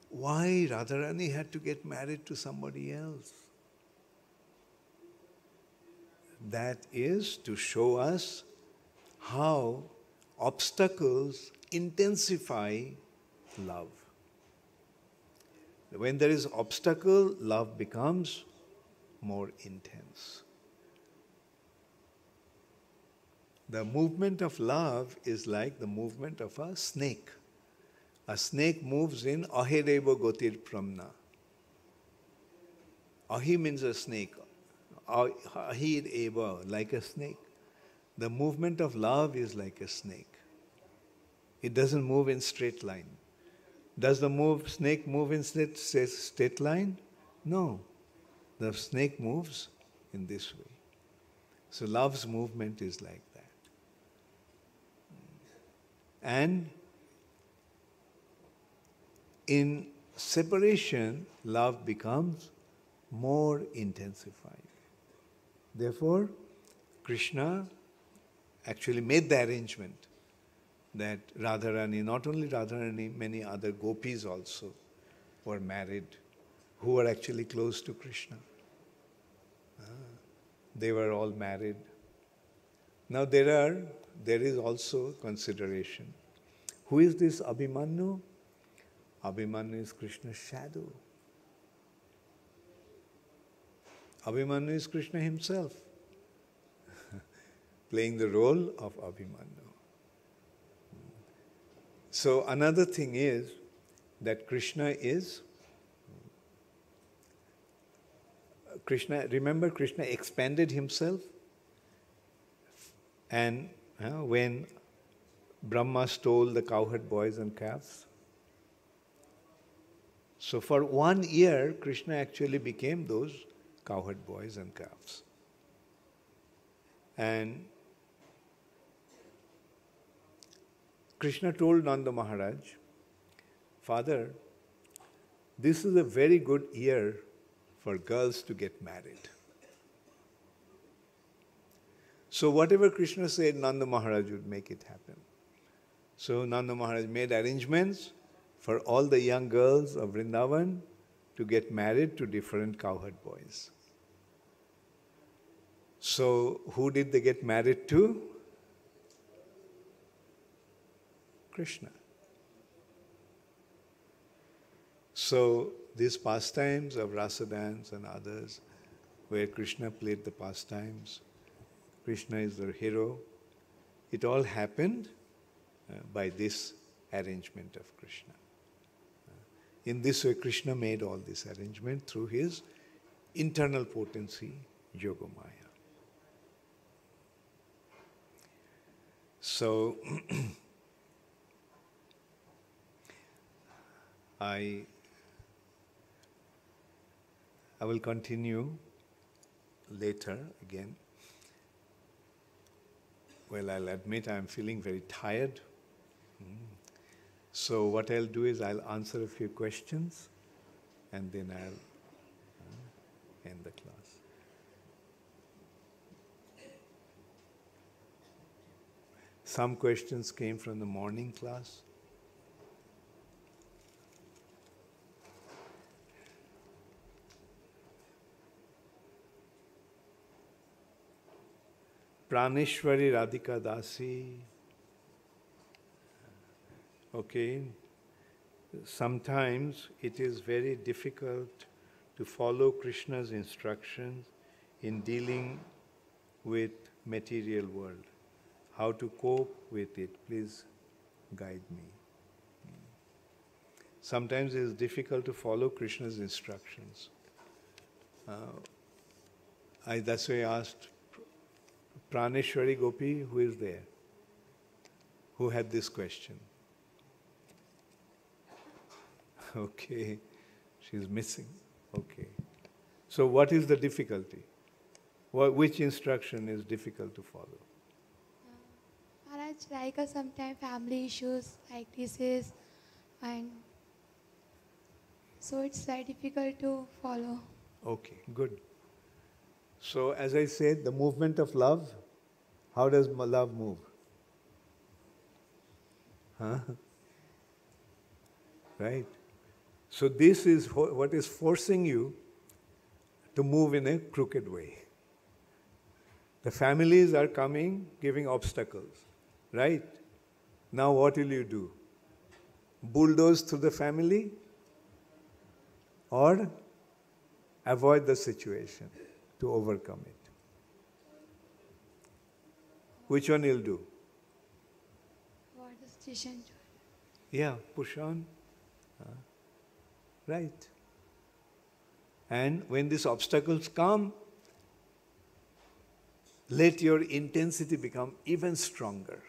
why Radharani had to get married to somebody else? That is to show us how obstacles intensify love. When there is obstacle, love becomes more intense. The movement of love is like the movement of a snake. A snake moves in ahireva gotir pramna. Ahi means a snake. Ahir eva, like a snake. The movement of love is like a snake. It doesn't move in straight line. Does the snake move in straight line? No. The snake moves in this way. So love's movement is like that. And in separation, love becomes more intensified. Therefore, Krishna actually made the arrangement that Radharani, not only Radharani, many other gopis also were married who were actually close to Krishna. They were all married. Now there is also consideration. Who is this Abhimanyu? Abhimanyu is Krishna's shadow. Abhimanyu is Krishna himself, playing the role of Abhimanyu. So another thing is that Krishna, remember Krishna expanded himself, and when Brahma stole the cowherd boys and calves, so for 1 year Krishna actually became those cowherd boys and calves. And Krishna told Nanda Maharaj, Father, this is a very good year for girls to get married. So whatever Krishna said, Nanda Maharaj would make it happen. So Nanda Maharaj made arrangements for all the young girls of Vrindavan to get married to different cowherd boys. So who did they get married to? Krishna. So these pastimes of rasa dance and others, where Krishna played the pastimes, Krishna is the hero, it all happened by this arrangement of Krishna. In this way, Krishna made all this arrangement through his internal potency, Yogamaya. So, I will continue later again. Well, I'll admit I'm feeling very tired. So what I'll do is I'll answer a few questions and then I'll end the class. Some questions came from the morning class. Praneshwari Radhika Dasi. Okay. Sometimes it is very difficult to follow Krishna's instructions in dealing with material world. How to cope with it? Please guide me. Sometimes it is difficult to follow Krishna's instructions. That's why I asked Praneshwari Gopi, who is there? Who had this question? Okay, she's missing. Okay. So what is the difficulty? Which instruction is difficult to follow? Maharaj, like sometimes family issues like this is, and so it's very difficult to follow. Okay, good. So as I said, the movement of love, how does love move? Right? So this is what is forcing you to move in a crooked way. The families are coming, giving obstacles, right? Now what will you do? Bulldoze through the family or avoid the situation to overcome it? Which one you'll do? What is decision? Yeah, push on. Right. And when these obstacles come, let your intensity become even stronger.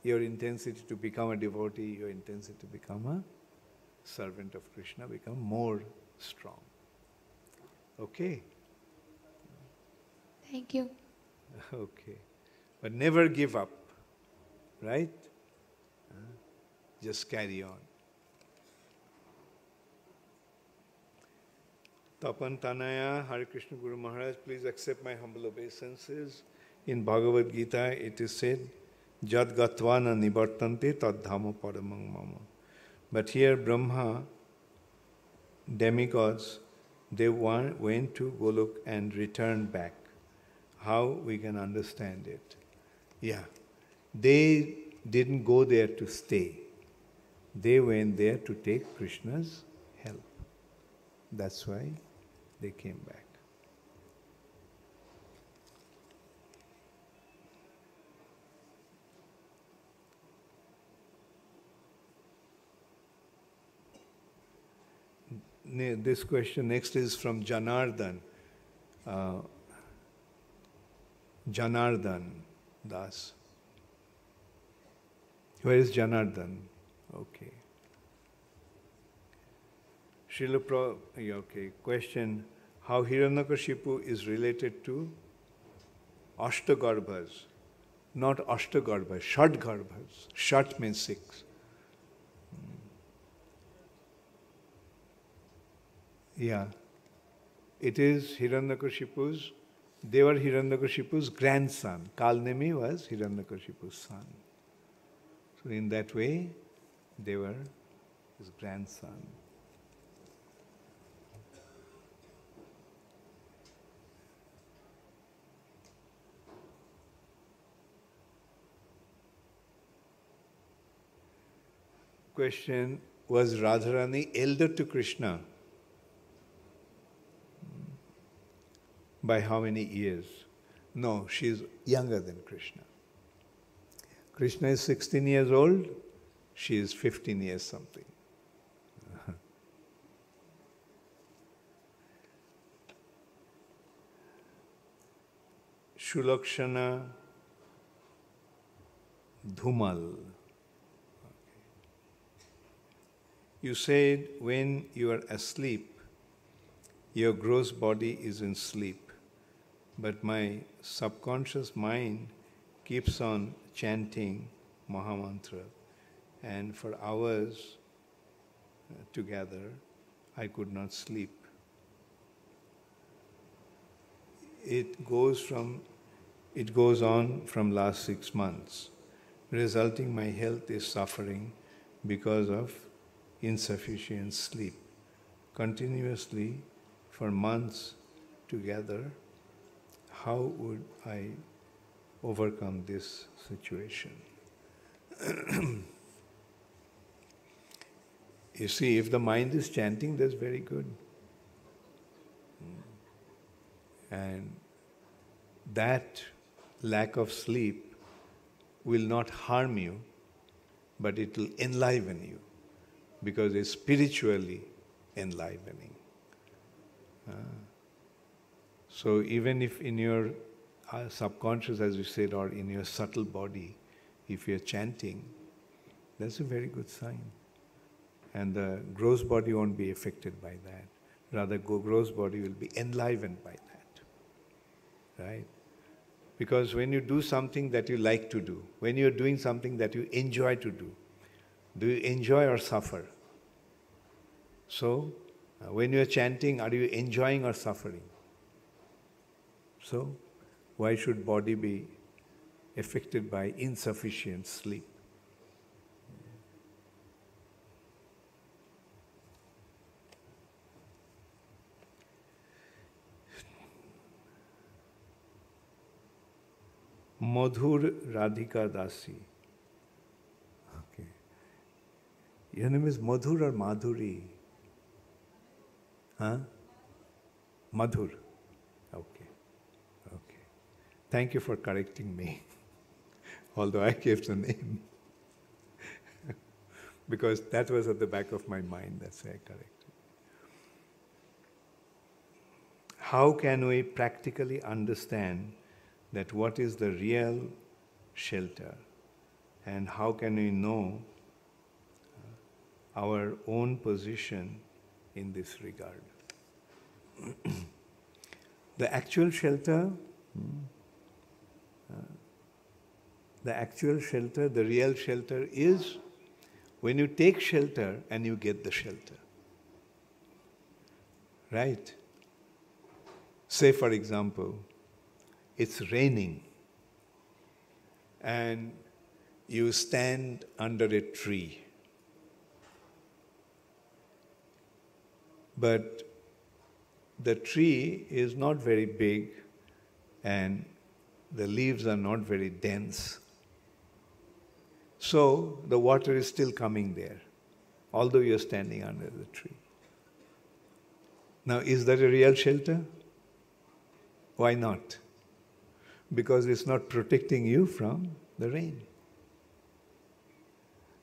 Your intensity to become a devotee, your intensity to become a servant of Krishna, become more strong. Okay? Thank you. Okay. But never give up, right? Just carry on. Tapan Tanaya, Hare Krishna Guru Maharaj, please accept my humble obeisances. In Bhagavad Gita it is said, Jad gatvana nibartante tad dhamo paramang mama. But here Brahma, demigods, they went to Golok and returned back. How we can understand it? Yeah, they didn't go there to stay. They went there to take Krishna's help. That's why they came back. this question next is from Janardhan. Janardhan Das. Where is Janardhan? Okay. Okay. Question: how Hiranyakashipu is related to Ashtagarbhas? Not Ashtagarbhas, Shatgarbhas. Shat means 6. Yeah. It is Hiranyakashipu's, they were Hiranyakashipu's grandson. Kalnemi was Hiranyakashipu's son. So in that way, they were his grandson. Question: was Radharani elder to Krishna? By how many years? No, she is younger than Krishna. Krishna is 16 years old, she is 15 years something. Shulakshana Dhumal. You said when you are asleep, your gross body is in sleep, but my subconscious mind keeps on chanting Mahamantra, and for hours together I could not sleep. It goes on from last 6 months, resulting my health is suffering because of insufficient sleep. Continuously for months together, how would I overcome this situation? You see, if the mind is chanting, that's very good. And that lack of sleep will not harm you, but it will enliven you, because it's spiritually enlivening. So even if in your subconscious, as you said, or in your subtle body, if you're chanting, that's a very good sign. And the gross body won't be affected by that. Rather, gross body will be enlivened by that. Right? Because when you do something that you like to do, when you're doing something that you enjoy to do you enjoy or suffer? So, when you're chanting, are you enjoying or suffering? So, why should body be affected by insufficient sleep? Madhur Radhika Dasi. Okay. Your name is Madhur or Madhuri? Huh? Madhur. Okay. Okay. Thank you for correcting me. Although I gave the name. Because that was at the back of my mind, that's why I corrected. How can we practically understand that what is the real shelter, and how can we know our own position in this regard? The actual shelter, the real shelter is when you take shelter and you get the shelter. Right? Say for example, it's raining and you stand under a tree. But the tree is not very big and the leaves are not very dense. So the water is still coming there, although you're standing under the tree. Now, is that a real shelter? Why not? Because it's not protecting you from the rain.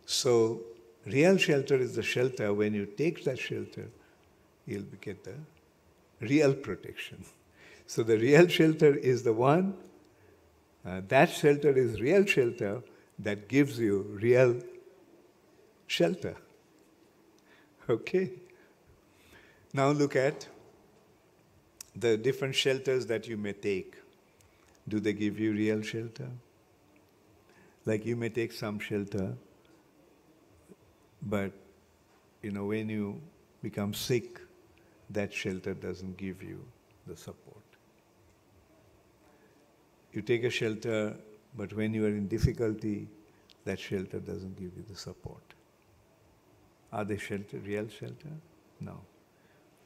So, real shelter is the shelter when you take that shelter, you'll get the real protection. So the real shelter is the one, that shelter is real shelter that gives you real shelter. Okay? Now look at the different shelters that you may take. Do they give you real shelter? Like you may take some shelter, but when you become sick, that shelter doesn't give you the support. You take a shelter, but when you are in difficulty, that shelter doesn't give you the support. Are they real shelter? No.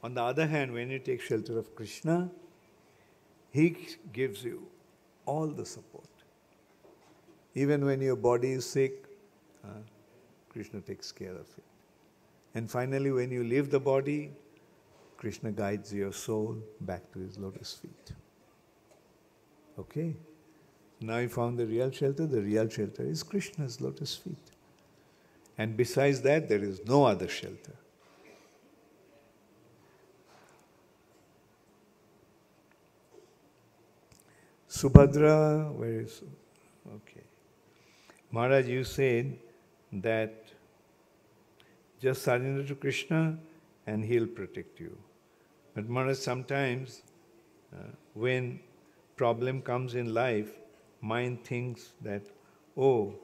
On the other hand, when you take shelter of Krishna, he gives you all the support. Even when your body is sick, Krishna takes care of it. And finally, when you leave the body, Krishna guides your soul back to his lotus feet. Okay? Now you found the real shelter. The real shelter is Krishna's lotus feet. And besides that, there is no other shelter. Subhadra, where is... Okay. Maharaj, you said that just surrender to Krishna and he'll protect you. But Maharaj, sometimes when problem comes in life, mind thinks that, oh,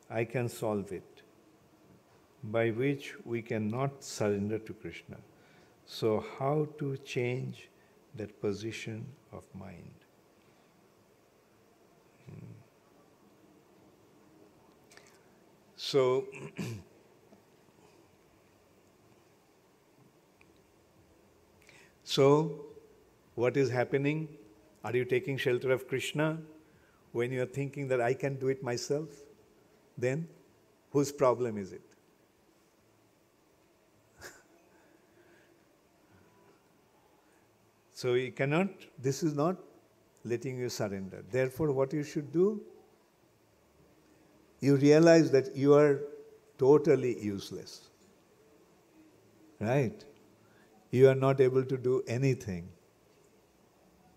I can solve it, by which we cannot surrender to Krishna. So how to change that position of mind? So, what is happening? Are you taking shelter of Krishna when you are thinking that I can do it myself? Then, whose problem is it? So you cannot, this is not letting you surrender. Therefore, what you should do? You realize that you are totally useless. Right? You are not able to do anything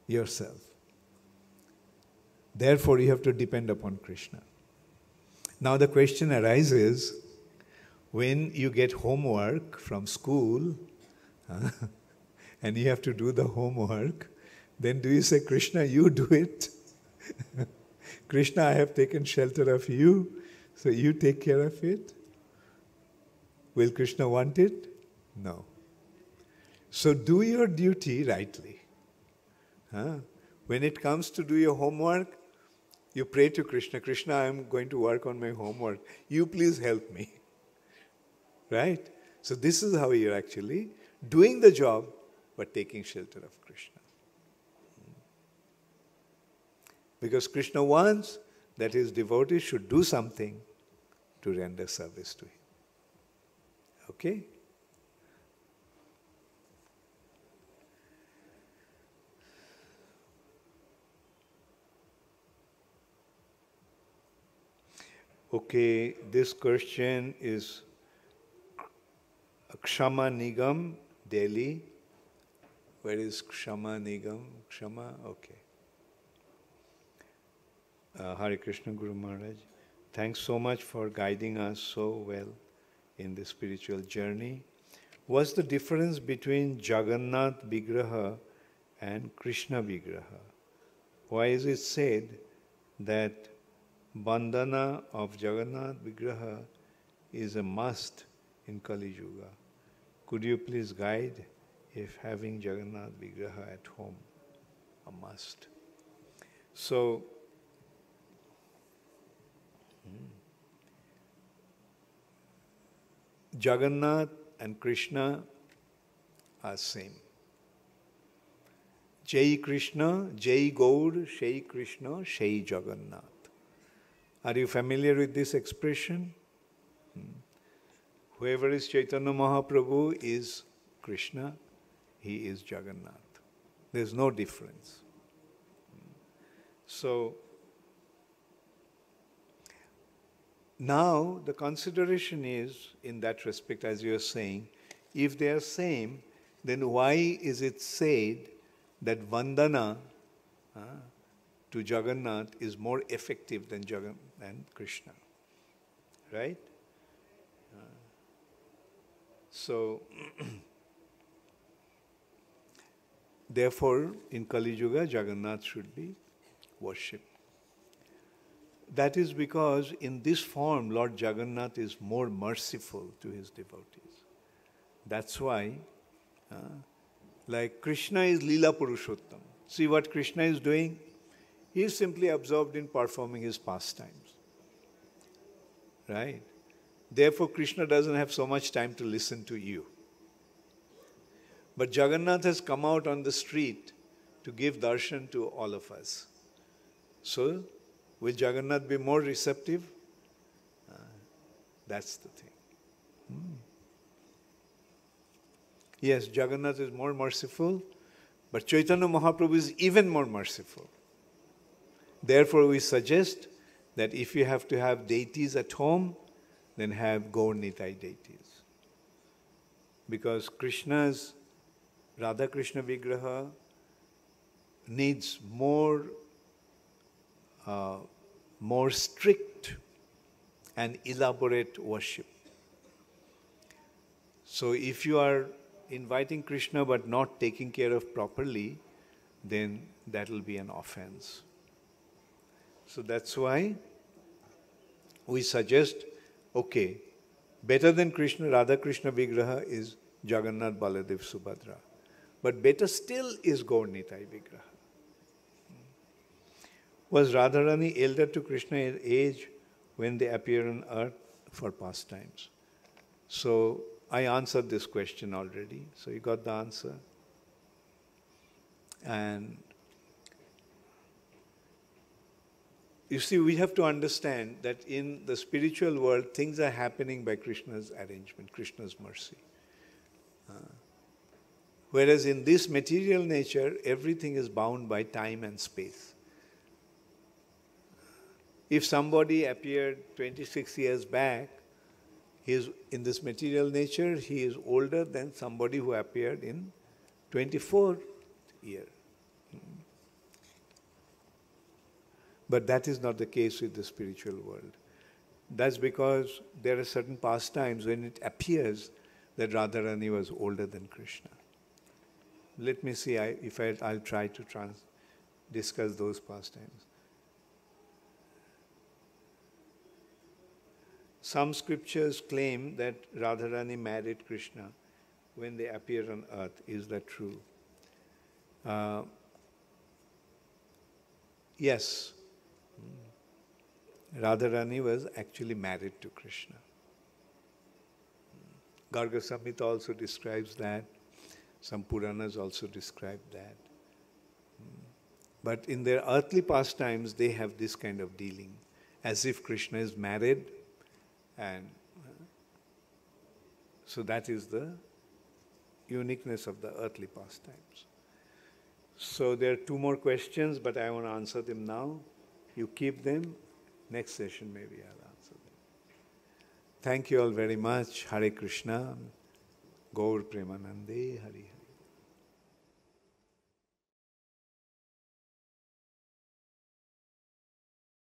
yourself. Therefore, you have to depend upon Krishna. Now the question arises, when you get homework from school, and you have to do the homework, then do you say, Krishna, you do it? Krishna, I have taken shelter of you, so you take care of it. Will Krishna want it? No. So do your duty rightly. When it comes to do your homework, you pray to Krishna, Krishna, I am going to work on my homework. You please help me. Right? So this is how you're actually doing the job, but taking shelter of Krishna. Because Krishna wants that his devotees should do something to render service to him. Okay? Okay, this question is Kshama Nigam, Delhi. Where is Kshama Nigam? Kshama? Okay. Hare Krishna Guru Maharaj. Thanks so much for guiding us so well in the spiritual journey. What's the difference between Jagannath Vigraha and Krishna Vigraha? Why is it said that bandhana of Jagannath Vigraha is a must in Kali Yuga? Could you please guide if having Jagannath Vigraha at home a must? So, Jagannath and Krishna are same. Jai Krishna, Jai Gaur, Shai Krishna, Shai Jagannath. Are you familiar with this expression? Whoever is Chaitanya Mahaprabhu is Krishna, he is Jagannath. There's no difference. So, now the consideration is, in that respect, as you are saying, if they are same, then why is it said that Vandana to Jagannath is more effective than Krishna? Right? So, therefore, in Kali Yuga, Jagannath should be worshipped. That is because in this form, Lord Jagannath is more merciful to his devotees. That's why, like Krishna is Leela Purushottam. See what Krishna is doing? He is simply absorbed in performing his pastimes. Right? Therefore, Krishna doesn't have so much time to listen to you. But Jagannath has come out on the street to give darshan to all of us. So, will Jagannath be more receptive? That's the thing. Yes, Jagannath is more merciful, but Chaitanya Mahaprabhu is even more merciful. Therefore, we suggest that if you have to have deities at home, then have Gaur Nitai deities. Because Krishna's Radha Krishna Vigraha needs more strict and elaborate worship. So if you are inviting Krishna but not taking care of properly, then that will be an offense. So that's why we suggest, okay, better than Krishna, Radha Krishna Vigraha is Jagannath Baladev Subhadra. But better still is Gaur Nitai Vigraha. Was Radharani elder to Krishna in age when they appear on earth for pastimes? So I answered this question already. So you got the answer. And you see, we have to understand that in the spiritual world, things are happening by Krishna's arrangement, Krishna's mercy. Whereas in this material nature, everything is bound by time and space. If somebody appeared 26 years back, he is in this material nature, he is older than somebody who appeared in 24th year. But that is not the case with the spiritual world. That's because there are certain pastimes when it appears that Radharani was older than Krishna. Let me see if I'll try to discuss those pastimes. Some scriptures claim that Radharani married Krishna when they appear on earth. Is that true? Yes. Radharani was actually married to Krishna. Garg Samhita also describes that. Some Puranas also describe that. But in their earthly pastimes, they have this kind of dealing, as if Krishna is married. And so that is the uniqueness of the earthly pastimes. So there are two more questions, but I want to answer them now. You keep them. Next session maybe I'll answer them. Thank you all very much. Hare Krishna. Gaur Premanande Hari.